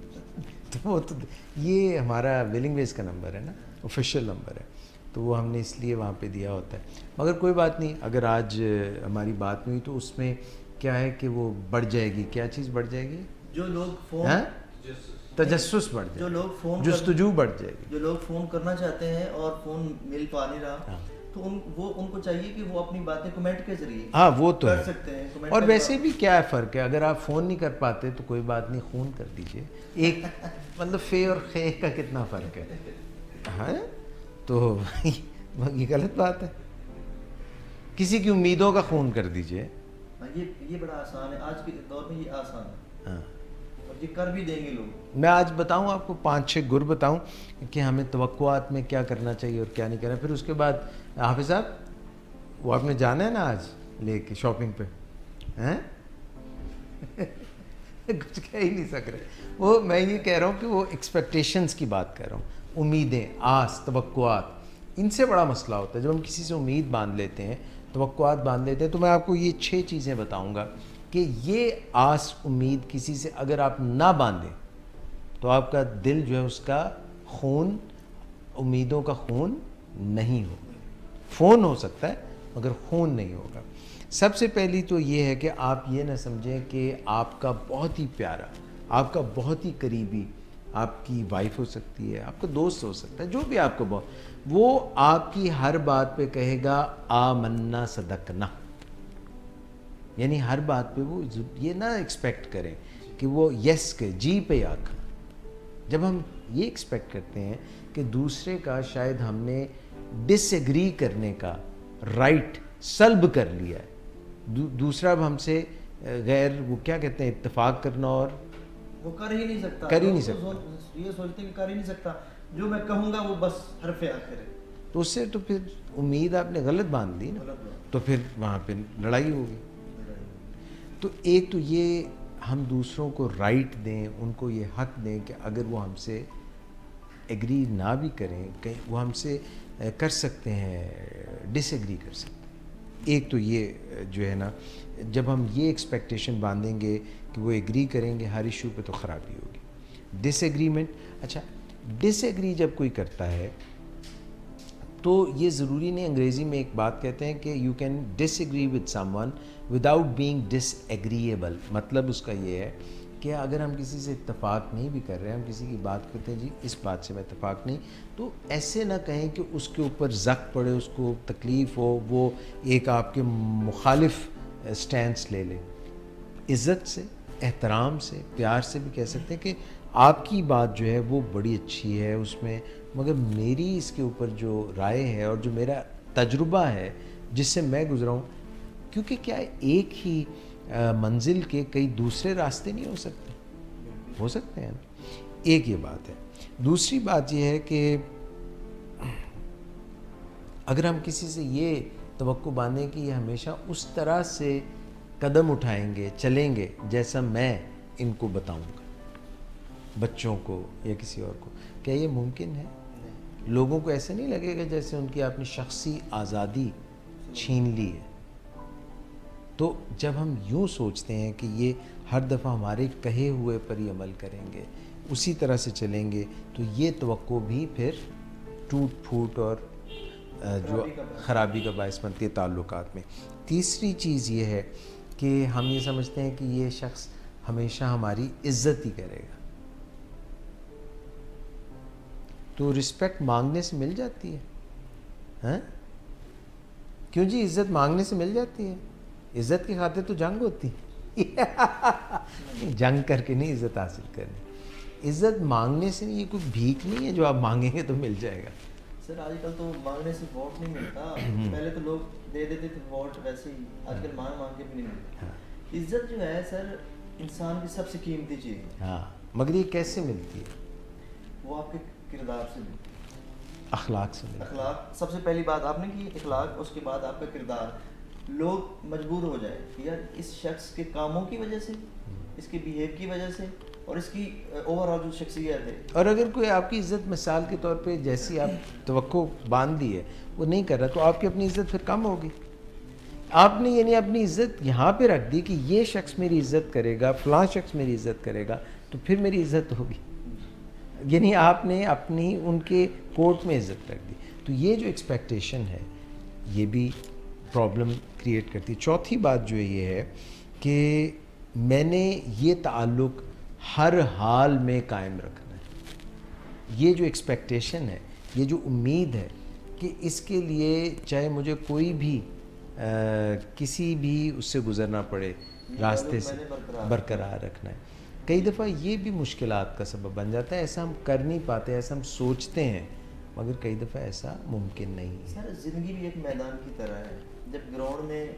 तो वो तो ये हमारा विलिंग वेज का नंबर है ना, ऑफिशियल नंबर है, तो वो हमने इसलिए वहाँ पे दिया होता है। मगर कोई बात नहीं, अगर आज हमारी बात नहीं हुई तो उसमें क्या है कि वो बढ़ जाएगी। क्या चीज़ बढ़ जाएगी? जो लोग फ़ोन तजस्सुस बढ़ जाएगा, जो लोग फ़ोन जुस्तजू बढ़ जाएगी, जो लोग फ़ोन करना चाहते हैं और फ़ोन मिल पा नहीं रहा, तो उनको चाहिए कि वो अपनी बातें कमेंट के जरिए वो तो कर सकते हैं। और वैसे भी क्या है फ़र्क है, अगर आप फ़ोन नहीं कर पाते तो कोई बात नहीं, ख़ून कर दीजिए। एक मतलब फ़े और खे का कितना फ़र्क है, हाँ? तो ये गलत बात है, किसी की उम्मीदों का खून कर दीजिए। ये बड़ा आसान है, आज के दौर में ये आसान है। हाँ, और ये कर भी देंगे लोग। मैं आज बताऊं आपको 5-6 गुर बताऊं कि हमें तवक्कुआत में क्या करना चाहिए और क्या नहीं करना। फिर उसके बाद हाफिज़ साहब, वो आपने जाना है ना आज लेके शॉपिंग पे, हैं? कुछ कह ही नहीं सक रहे। वो मैं ये कह रहा हूँ कि वो एक्सपेक्टेशंस की बात कर रहा हूँ, उम्मीदें, आस, तवक्कुआत, इनसे बड़ा मसला होता है। जब हम किसी से उम्मीद बांध लेते हैं, तवक्कुआत बांध लेते हैं, तो मैं आपको ये 6 चीज़ें बताऊँगा कि ये आस उम्मीद किसी से अगर आप ना बांधें तो आपका दिल जो है उसका खून, उम्मीदों का खून नहीं होगा। फ़ोन हो सकता है मगर खून नहीं होगा। सबसे पहली तो ये है कि आप ये ना समझें कि आपका बहुत ही प्यारा, आपका बहुत ही करीबी, आपकी वाइफ हो सकती है, आपका दोस्त हो सकता है, जो भी आपको बहुत, वो आपकी हर बात पे कहेगा आमन्ना सदकना, यानी हर बात पे वो ये ना एक्सपेक्ट करें कि वो यस के जी पे आकर। जब हम ये एक्सपेक्ट करते हैं कि दूसरे का शायद हमने डिसएग्री करने का राइट सल्ब कर लिया है, दूसरा अब हमसे गैर, वो क्या कहते हैं, इत्तेफाक करना, और वो कर ही नहीं सकता, कर ही नहीं सकता, ये सोचते कि कर ही नहीं सकता, जो मैं कहूँगा वो बस हरफ आखिर है। तो उससे तो फिर उम्मीद आपने गलत बांध दी ना, तो फिर वहाँ पे लड़ाई होगी। तो एक तो ये हम दूसरों को राइट दें, उनको ये हक दें कि अगर वो हमसे एग्री ना भी करें, कहीं वो हमसे कर सकते हैं, डिसएग्री कर सकते हैं। एक तो ये जो है ना, जब हम ये एक्सपेक्टेशन बांधेंगे कि वो एग्री करेंगे हर इशू पे, तो ख़राबी होगी। डिसएग्रीमेंट, अच्छा डिसएग्री जब कोई करता है तो ये ज़रूरी नहीं, अंग्रेज़ी में एक बात कहते हैं कि you can disagree with someone without being disagreeable. मतलब उसका ये है कि अगर हम किसी से इत्तेफाक नहीं भी कर रहे हैं, हम किसी की बात करते हैं, जी इस बात से मैं इत्तेफाक नहीं, तो ऐसे ना कहें कि उसके ऊपर ज़ख्म पड़े, उसको तकलीफ़ हो, वो एक आपके मुखालिफ स्टैंस ले ले। इज़्ज़त से, एहतराम से, प्यार से भी कह सकते हैं कि आपकी बात जो है वो बड़ी अच्छी है उसमें, मगर मेरी इसके ऊपर जो राय है और जो मेरा तजुर्बा है जिससे मैं गुज़रा हूँ, क्योंकि क्या एक ही मंजिल के कई दूसरे रास्ते नहीं हो सकते, हो सकते हैं ना। एक ये बात है। दूसरी बात ये है कि अगर हम किसी से ये तवक्को बांधें कि ये हमेशा उस तरह से कदम उठाएंगे, चलेंगे जैसा मैं इनको बताऊंगा, बच्चों को या किसी और को, क्या ये मुमकिन है? लोगों को ऐसे नहीं लगेगा जैसे उनकी आपने शख्सी आज़ादी छीन ली है। तो जब हम यूँ सोचते हैं कि ये हर दफ़ा हमारे कहे हुए पर ही अमल करेंगे, उसी तरह से चलेंगे तो ये तवक्को भी फिर टूट फूट और जो ख़राबी का बायस बनती है ताल्लुकात में। तीसरी चीज़ ये है कि हम ये समझते हैं कि ये शख्स हमेशा हमारी इज्जत ही करेगा, तो रिस्पेक्ट मांगने से मिल जाती है, हैं? क्यों जी, इज्जत मांगने से मिल जाती है। इज्जत की खातिर तो जंग होती है जंग करके नहीं इज्जत हासिल करनी। इज्जत मांगने से नहीं, ये कोई भीख नहीं है जो आप मांगेंगे तो मिल जाएगा। सर आजकल तो मांगने से वोट नहीं मिलता, पहले तो लोग दे देते थे वोट, वैसे ही आजकल मांग मांग के भी नहीं मिलता। हाँ। इज्जत जो है सर इंसान की सबसे कीमती चीज़ है। हाँ, मगर ये कैसे मिलती है? वो आपके किरदार से मिलती है, अखलाक से मिलती है। अखलाक सबसे पहली बात आपने की, अखलाक, उसके बाद आपका किरदार। लोग मजबूर हो जाए कि यार इस शख्स के कामों की वजह से, इसके बिहेव की वजह से और इसकी ओवरऑल जो शख्सियत है। और अगर कोई आपकी इज्जत मिसाल के तौर पे जैसी आप तवक्को बांध दी है वो नहीं कर रहा, तो आपकी अपनी इज्जत फिर कम होगी। आपने यानी अपनी इज्जत यहाँ पे रख दी कि ये शख्स मेरी इज्जत करेगा, फ़लाँ शख्स मेरी इज्जत करेगा, तो फिर मेरी इज्जत होगी। यानी आपने अपनी उनके कोर्ट में इज्जत रख दी। तो ये जो एक्सपेक्टेशन है ये भी प्रॉब्लम क्रिएट करती है। चौथी बात जो ये है कि मैंने ये ताल्लुक़ हर हाल में कायम रखना है। ये जो एक्सपेक्टेशन है, ये जो उम्मीद है कि इसके लिए चाहे मुझे कोई भी किसी भी उससे गुज़रना पड़े, रास्ते से बरकरार रखना है। कई दफ़ा ये भी मुश्किलात का सबब बन जाता है। ऐसा हम कर नहीं पाते, ऐसा हम सोचते हैं, मगर कई दफ़ा ऐसा मुमकिन नहीं है। सर ज़िंदगी भी एक मैदान की तरह है। जब ग्राउंड में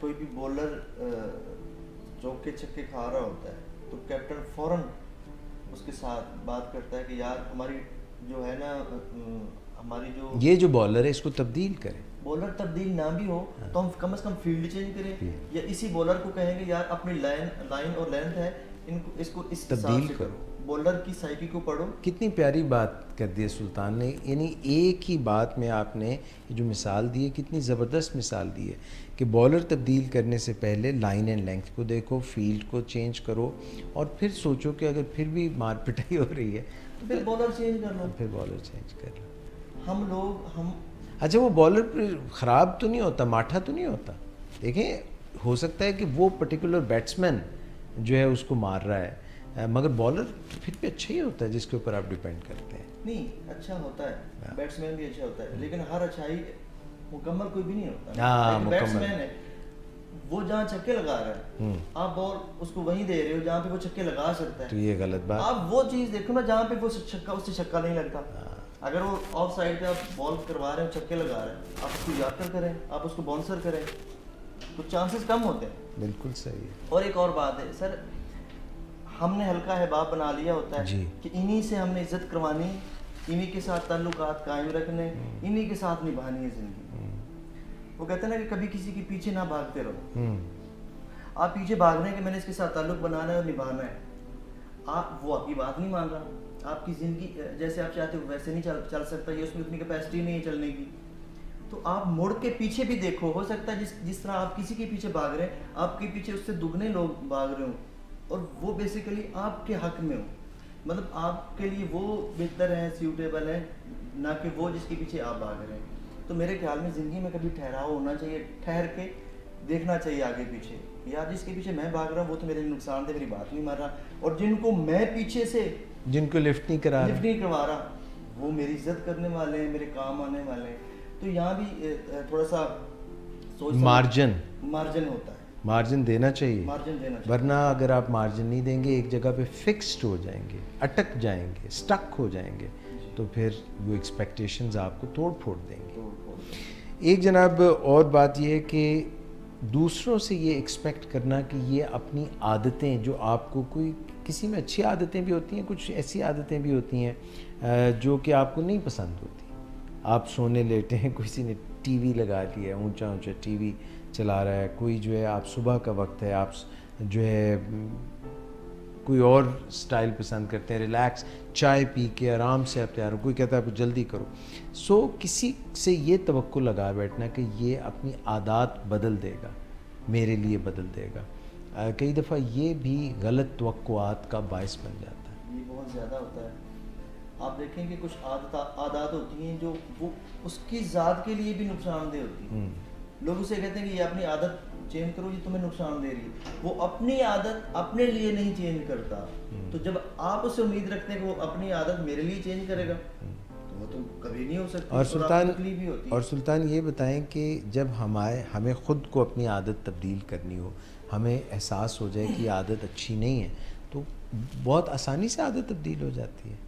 कोई भी बॉलर चौके छक्के खा रहा होता है तो कैप्टन फ़ौरन उसके साथ बात करता है कि यार हमारी जो है ना, हमारी जो ये जो बॉलर है इसको तब्दील करें। बॉलर तब्दील ना भी हो तो हम कम से कम फील्ड चेंज करें, या इसी बॉलर को कहेंगे यार अपनी लाइन और लेंथ है, इनको इसको इस तब्दील से करो, बॉलर की साइकी को पढ़ो। कितनी प्यारी बात कर दी है सुल्तान ने। यानी एक ही बात में आपने ये जो मिसाल दी है, कितनी ज़बरदस्त मिसाल दी है कि बॉलर तब्दील करने से पहले लाइन एंड लेंथ को देखो, फील्ड को चेंज करो, और फिर सोचो कि अगर फिर भी मार पिटाई हो रही है तो फिर बॉलर चेंज कर लो, फिर बॉलर चेंज कर लो। हम अच्छा, वो बॉलर ख़राब तो नहीं होता, माठा तो नहीं होता। देखें, हो सकता है कि वो पर्टिकुलर बैट्समैन जो है उसको मार रहा है, मगर बॉलर फिर भी अच्छा ही होता है जिसके ऊपर आप डिपेंड करते हैं। नहीं, अच्छा होता है, बैट्समैन भी अच्छा होता है, लेकिन हर अच्छाई मुकम्मल कोई भी नहीं होता। हाँ, बैट्समैन है वो जहाँ छक्के लगा रहा है, आप बॉल उसको वहीं दे रहे हो जहाँ पे वो छक्के लगा सकता है, तो ये गलत बात। आप वो चीज़ देखो ना जहाँ पे वो छक्का, उससे छक्का नहीं लगता। अगर वो ऑफ साइड पे आप बॉल करवा रहे हो, छक्के लगा रहे हैं, आप उसको यार्कर करें, आप उसको बाउंसर करें, तो चांसेस कम होते हैं। बिल्कुल सही है। और एक और बात है सर, हमने हल्का हिबाब बना लिया होता है कि इन्हीं से हमने इज्जत करवानी, इन्हीं के साथ ताल्लुकात कायम रखने, इन्हीं के साथ निभानी है ज़िंदगी। वो कहते हैं ना कि कभी किसी के पीछे ना भागते रहो। आप पीछे भाग रहे हैं कि मैंने इसके साथ ताल्लुक बनाना है और निभाना है, आप वो आपकी बात नहीं मान रहा, आपकी ज़िंदगी जैसे आप चाहते हो वैसे नहीं चल सकता, ये उसमें उतनी कैपेसिटी नहीं है चलने की। तो आप मुड़ के पीछे भी देखो, हो सकता है जिस तरह आप किसी के पीछे भाग रहे हैं, आपके पीछे उससे दुगने लोग भाग रहे हो और वो बेसिकली आपके हक में हो, मतलब आपके लिए वो बेहतर है, सूटेबल है, ना कि वो जिसके पीछे आप भाग रहे हैं। तो मेरे ख्याल में ज़िंदगी में कभी ठहराव होना चाहिए, ठहर के देखना चाहिए आगे पीछे, यार जिसके पीछे मैं भाग रहा हूँ वो तो मेरे लिए नुकसान दे, मेरी बात नहीं मान रहा, और जिनको मैं पीछे से जिनको लिफ्ट नहीं करवा रहा वो मेरी इज्जत करने वाले हैं, मेरे काम आने वाले हैं। तो यहाँ भी थोड़ा सा सोच मार्जिन होता है, मार्जिन देना चाहिए, वरना अगर आप मार्जिन नहीं देंगे एक जगह पे फिक्स्ड हो जाएंगे, अटक जाएंगे, स्टक हो जाएंगे, तो फिर वो एक्सपेक्टेशंस आपको तोड़ फोड़ देंगे। एक जनाब और बात यह है कि दूसरों से ये एक्सपेक्ट करना कि ये अपनी आदतें, जो आपको कोई किसी में अच्छी आदतें भी होती हैं, कुछ ऐसी आदतें भी होती हैं जो कि आपको नहीं पसंद होती। आप सोने लेटे हैं, किसी ने टीवी लगा लिया, ऊंचा ऊंचा टीवी चला रहा है, कोई जो है आप सुबह का वक्त है, आप जो है कोई और स्टाइल पसंद करते हैं, रिलैक्स चाय पी के आराम से आप तैयार हो, कोई कहता है आप जल्दी करो। सो किसी से ये तवक्को लगा बैठना कि ये अपनी आदत बदल देगा, मेरे लिए बदल देगा, कई दफ़ा ये भी गलत तवक्कुआत का बायस बन जाता है। बहुत ज़्यादा होता है। आप देखें कि कुछ आदत होती हैं जो वो उसकी ज़ात के लिए भी नुकसानदेह होती है। लोग उसे कहते हैं कि ये अपनी आदत चेंज करो, ये तुम्हें नुकसान दे रही है। वो अपनी आदत अपने लिए नहीं चेंज करता। तो जब आप उससे उम्मीद रखते हैं कि वो अपनी आदत मेरे लिए चेंज करेगा, तो वो तो कभी नहीं हो सकती। और सुल्तान ये बताएं कि जब हमें ख़ुद को अपनी आदत तब्दील करनी हो, हमें एहसास हो जाए कि आदत अच्छी नहीं है, तो बहुत आसानी से आदत तब्दील हो जाती है।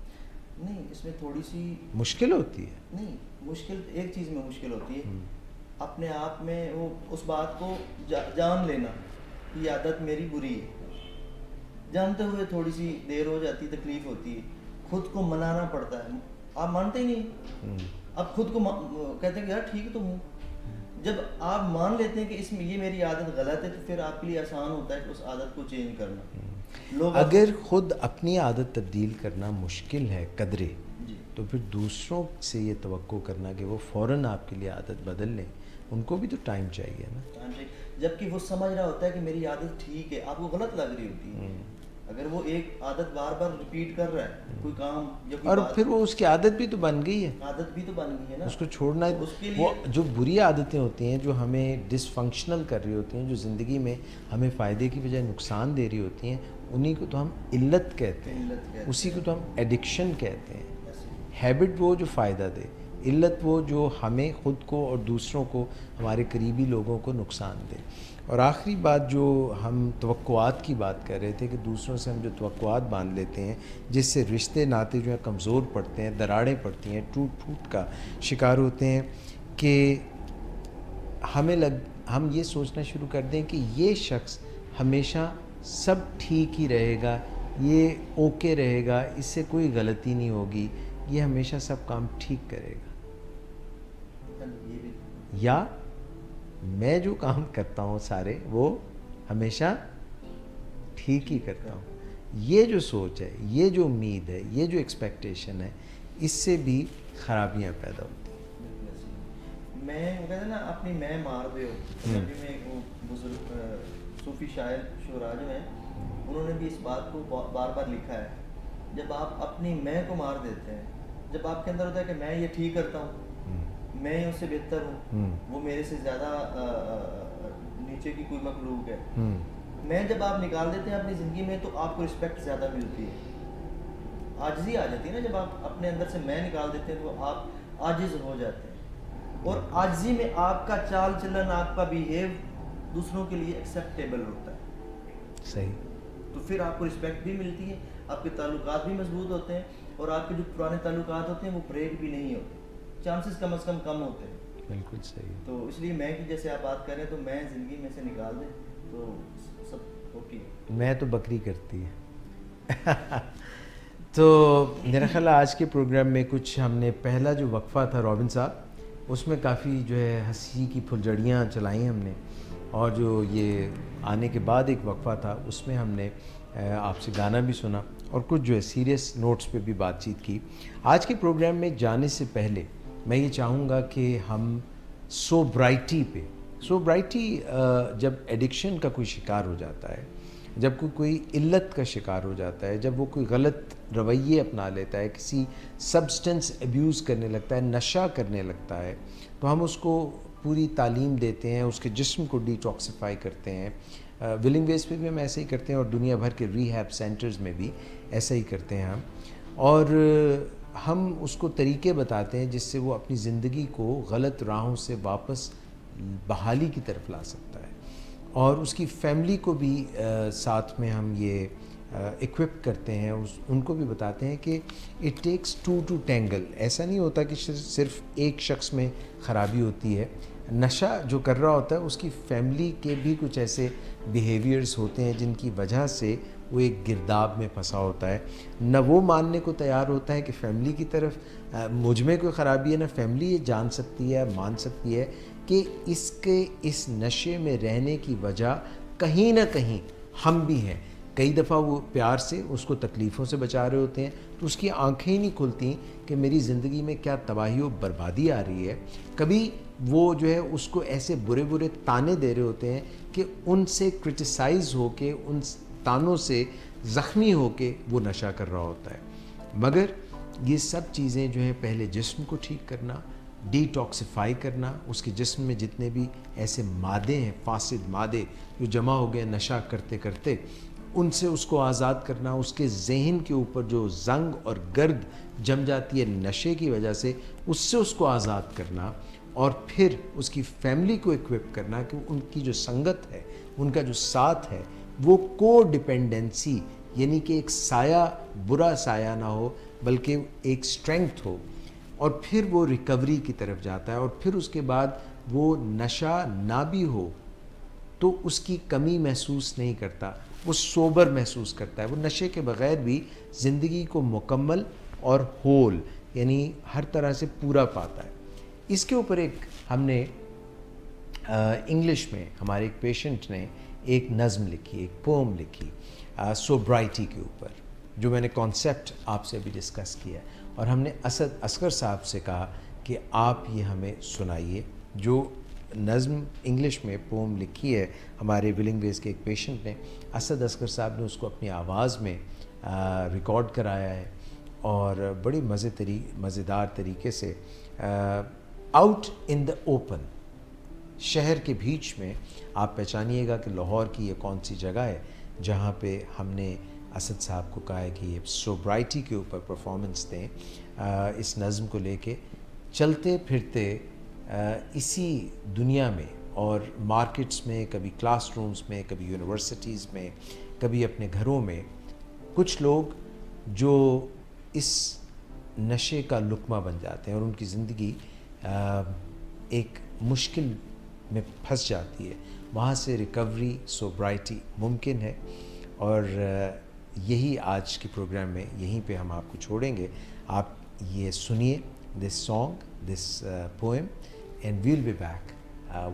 नहीं, इसमें थोड़ी सी मुश्किल होती है। नहीं, मुश्किल एक चीज़ में मुश्किल होती है, अपने आप में वो उस बात को जान लेना कि आदत मेरी बुरी है। जानते हुए थोड़ी सी देर हो जाती, तकलीफ होती है, खुद को मनाना पड़ता है। आप मानते ही नहीं, आप खुद को कहते हैं कि यार ठीक तो हूँ। जब आप मान लेते हैं कि इसमें ये मेरी आदत गलत है, तो फिर आपके लिए आसान होता है कि उस आदत को चेंज करना। लोग अगर खुद अपनी आदत तब्दील करना मुश्किल है कदरे, तो फिर दूसरों से ये तवक्को करना कि वो फ़ौरन आपके लिए आदत बदल लें, उनको भी तो टाइम चाहिए ना। जबकि वो समझ रहा होता है कि मेरी आदत ठीक है, आपको गलत लग रही होती है। अगर वो एक आदत बार बार रिपीट कर रहा है, कोई काम या कोई और फिर वो उसकी आदत भी तो बन गई है, आदत भी तो बन गई है ना, उसको छोड़ना है। उसके लिए वो जो बुरी आदतें होती हैं, जो हमें डिसफंक्शनल कर रही होती हैं, जो ज़िंदगी में हमें फ़ायदे की बजाय नुकसान दे रही होती हैं, उन्हीं को तो हम इल्लत कहते हैं, उसी को तो हम एडिक्शन कहते हैं। हैबिट वो जो फ़ायदा दे, इल्लत वो जो हमें ख़ुद को और दूसरों को, हमारे करीबी लोगों को नुकसान दे। और आखिरी बात जो हम तवक्कुआत की बात कर रहे थे कि दूसरों से हम जो तवक्कुआत बांध लेते हैं, जिससे रिश्ते नाते जो है कमज़ोर पड़ते हैं, दरारें पड़ती हैं, टूट फूट का शिकार होते हैं, कि हम ये सोचना शुरू कर दें कि ये शख्स हमेशा सब ठीक ही रहेगा, ये ओके रहेगा, इससे कोई गलती नहीं होगी, ये हमेशा सब काम ठीक करेगा। या मैं जो काम करता हूँ सारे वो हमेशा ठीक ही करता हूँ। ये जो सोच है, ये जो उम्मीद है, ये जो एक्सपेक्टेशन है, इससे भी खराबियाँ पैदा होती हैं। मैं कहते हैं ना, अपनी मैं मार दे हो। पंजाबी में वो बुजुर्ग सूफी शायर शुरा जो हैं, उन्होंने भी इस बात को बार बार लिखा है। जब आप अपनी मैं को मार देते हैं, जब आपके अंदर होता है कि मैं ये ठीक करता हूँ, मैं उससे बेहतर हूँ, वो मेरे से ज़्यादा नीचे की कोई मखलूक है, मैं जब आप निकाल देते हैं अपनी ज़िंदगी में, तो आपको रिस्पेक्ट ज़्यादा मिलती है। आजिज़ी आ जाती है ना, जब आप अपने अंदर से मैं निकाल देते हैं तो आप आजिज़ हो जाते हैं। और आजिज़ी में आपका चाल चलन, आपका बिहेव दूसरों के लिए एक्सेप्टेबल होता है। सही। तो फिर आपको रिस्पेक्ट भी मिलती है, आपके ताल्लुकात भी मजबूत होते हैं, और आपके जो पुराने ताल्लुकात होते हैं वो ब्रेक भी नहीं होते, चांसेस कम से कम होते हैं। बिल्कुल सही। तो इसलिए मैं की जैसे आप बात करें, तो मैं ज़िंदगी में से निकाल दें तो सब ओके। मैं तो बकरी करती है। तो मेरा ख्याल आज के प्रोग्राम में कुछ हमने पहला जो वक्फ़ा था रॉबिन साहब, उसमें काफ़ी जो है हंसी की फुलझड़ियाँ चलाई हमने, और जो ये आने के बाद एक वक्फ़ा था उसमें हमने आपसे गाना भी सुना, और कुछ जो है सीरियस नोट्स पे भी बातचीत की। आज के प्रोग्राम में जाने से पहले मैं ये चाहूँगा कि हम सोब्राइटी जब एडिक्शन का कोई शिकार हो जाता है, जब कोई इल्लत का शिकार हो जाता है, जब वो कोई गलत रवैये अपना लेता है, किसी सब्सटेंस अब्यूज़ करने लगता है, नशा करने लगता है, तो हम उसको पूरी तालीम देते हैं, उसके जिस्म को डिटॉक्सिफाई करते हैं। विलिंग वेज पे भी हम ऐसे ही करते हैं, और दुनिया भर के रिहैब सेंटर्स में भी ऐसा ही करते हैं हम। और हम उसको तरीके बताते हैं जिससे वो अपनी ज़िंदगी को गलत राहों से वापस बहाली की तरफ ला सकता है, और उसकी फैमिली को भी साथ में हम ये इक्विप करते हैं, उनको भी बताते हैं कि it takes two to tangle. ऐसा नहीं होता कि सिर्फ एक शख्स में ख़राबी होती है, नशा जो कर रहा होता है उसकी फैमिली के भी कुछ ऐसे बिहेवियर्स होते हैं जिनकी वजह से वो एक गिरदाब में फंसा होता है। न वो मानने को तैयार होता है कि फ़ैमिली की तरफ मुझ में कोई ख़राबी है, ना फैमिली ये जान सकती है, मान सकती है कि इसके इस नशे में रहने की वजह कहीं ना कहीं हम भी हैं। कई दफ़ा वो प्यार से उसको तकलीफ़ों से बचा रहे होते हैं, तो उसकी आंखें ही नहीं खुलती कि मेरी ज़िंदगी में क्या तबाही और बर्बादी आ रही है। कभी वो जो है उसको ऐसे बुरे बुरे ताने दे रहे होते हैं कि उनसे क्रिटिसाइज़ होके, उन तानों से ज़ख्मी होके वो नशा कर रहा होता है। मगर ये सब चीज़ें जो है पहले जिस्म को ठीक करना, डिटॉक्सिफाई करना, उसके जिस्म में जितने भी ऐसे मादे हैं, फासिद मादे जो जमा हो गए नशा करते करते, उनसे उसको आज़ाद करना, उसके जहन के ऊपर जो जंग और गर्द जम जाती है नशे की वजह से, उससे उसको आज़ाद करना, और फिर उसकी फैमिली को इक्विप करना कि उनकी जो संगत है, उनका जो साथ है, वो को डिपेंडेंसी, यानी कि एक साया बुरा साया ना हो बल्कि एक स्ट्रेंथ हो, और फिर वो रिकवरी की तरफ जाता है। और फिर उसके बाद वो नशा ना भी हो तो उसकी कमी महसूस नहीं करता, वो सोबर महसूस करता है, वो नशे के बग़ैर भी ज़िंदगी को मुकम्मल और होल यानी हर तरह से पूरा पाता है। इसके ऊपर एक हमने इंग्लिश में हमारे एक पेशेंट ने एक नज़्म लिखी, एक पोम लिखी सोब्राइटी के ऊपर, जो मैंने कॉन्सेप्ट आपसे अभी डिस्कस किया है, और हमने असद असगर साहब से कहा कि आप ये हमें सुनाइए। जो नज़्म इंग्लिश में पोम लिखी है हमारे विलिंग वेज के एक पेशेंट ने, असद असगर साहब ने उसको अपनी आवाज़ में रिकॉर्ड कराया है, और बड़ी मज़ेदार तरीके से आउट इन द ओपन, शहर के बीच में। आप पहचानिएगा कि लाहौर की ये कौन सी जगह है जहाँ पे हमने असद साहब को कहा है कि ये सोब्राइटी के ऊपर परफॉर्मेंस दें। इस नज़्म को लेके चलते फिरते इसी दुनिया में और मार्केट्स में, कभी क्लासरूम्स में, कभी यूनिवर्सिटीज़ में, कभी अपने घरों में, कुछ लोग जो इस नशे का लुक़मा बन जाते हैं और उनकी ज़िंदगी एक मुश्किल में फंस जाती है, वहाँ से रिकवरी सोब्राइटी मुमकिन है। और यही आज के प्रोग्राम में यहीं पे हम आपको छोड़ेंगे। आप ये सुनिए this song, this poem, and we'll be back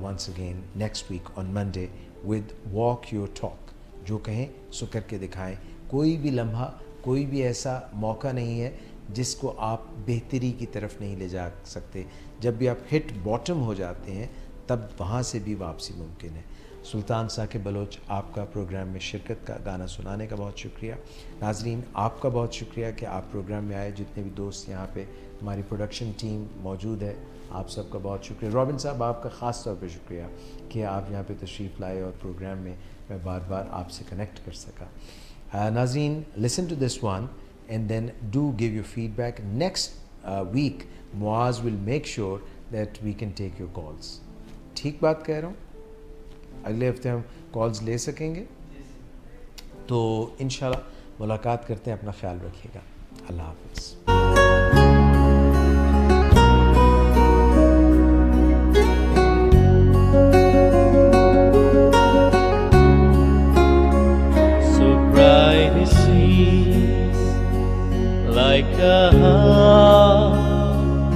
once again next week on Monday with walk your talk. जो कहें सो करके दिखाएं। कोई भी लम्हा, कोई भी ऐसा मौका नहीं है जिसको आप बेहतरी की तरफ नहीं ले जा सकते। जब भी आप हिट बॉटम हो जाते हैं तब वहाँ से भी वापसी मुमकिन है। सुल्तान साकिब बलोच, आपका प्रोग्राम में शिरकत का, गाना सुनाने का बहुत शुक्रिया। नाजरीन, आपका बहुत शुक्रिया कि आप प्रोग्राम में आए। जितने भी दोस्त यहाँ पे हमारी प्रोडक्शन टीम मौजूद है, आप सबका बहुत शुक्रिया। रॉबिन साहब, आपका ख़ास तौर पे शुक्रिया कि आप यहाँ पे तशरीफ़ लाए और प्रोग्राम में मैं बार बार आपसे कनेक्ट कर सका। नाजरीन, listen to this one and then do give your feedback. Next week Muaz will make sure that we can take your calls. ठीक बात कह रहा हूँ? अगले हफ्ते हम कॉल्स ले सकेंगे, तो इंशाल्लाह मुलाकात करते हैं। अपना ख्याल रखिएगा। अल्लाह हाफ़िज़। Like a heart,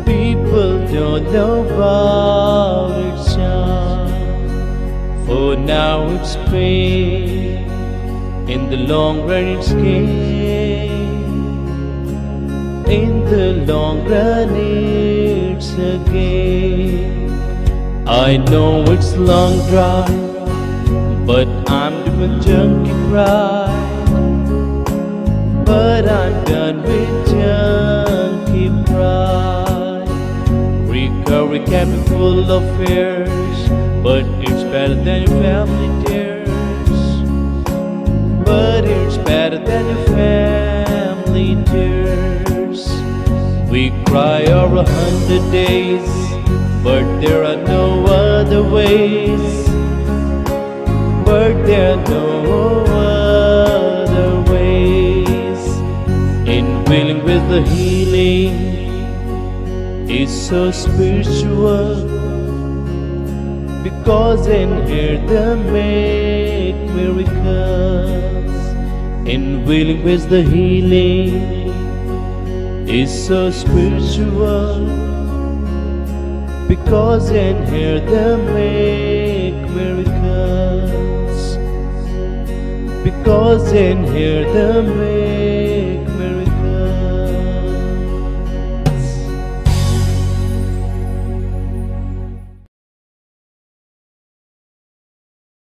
people don't know about its charm. For now it's pain, in the long run it's gain. In the long run it's a gain. I know it's long drive, but I'm doing junkie pride. But I'm done with junkie pride. Recovery can be full of fears, but it's better than your family tears. But it's better than your family tears. We cry over 100 days, but there are no other ways. But there are no other ways. In dealing with the healing is so spiritual, because in here they make miracles. In dealing with the healing is so spiritual, because in here they make miracles. Because in here they make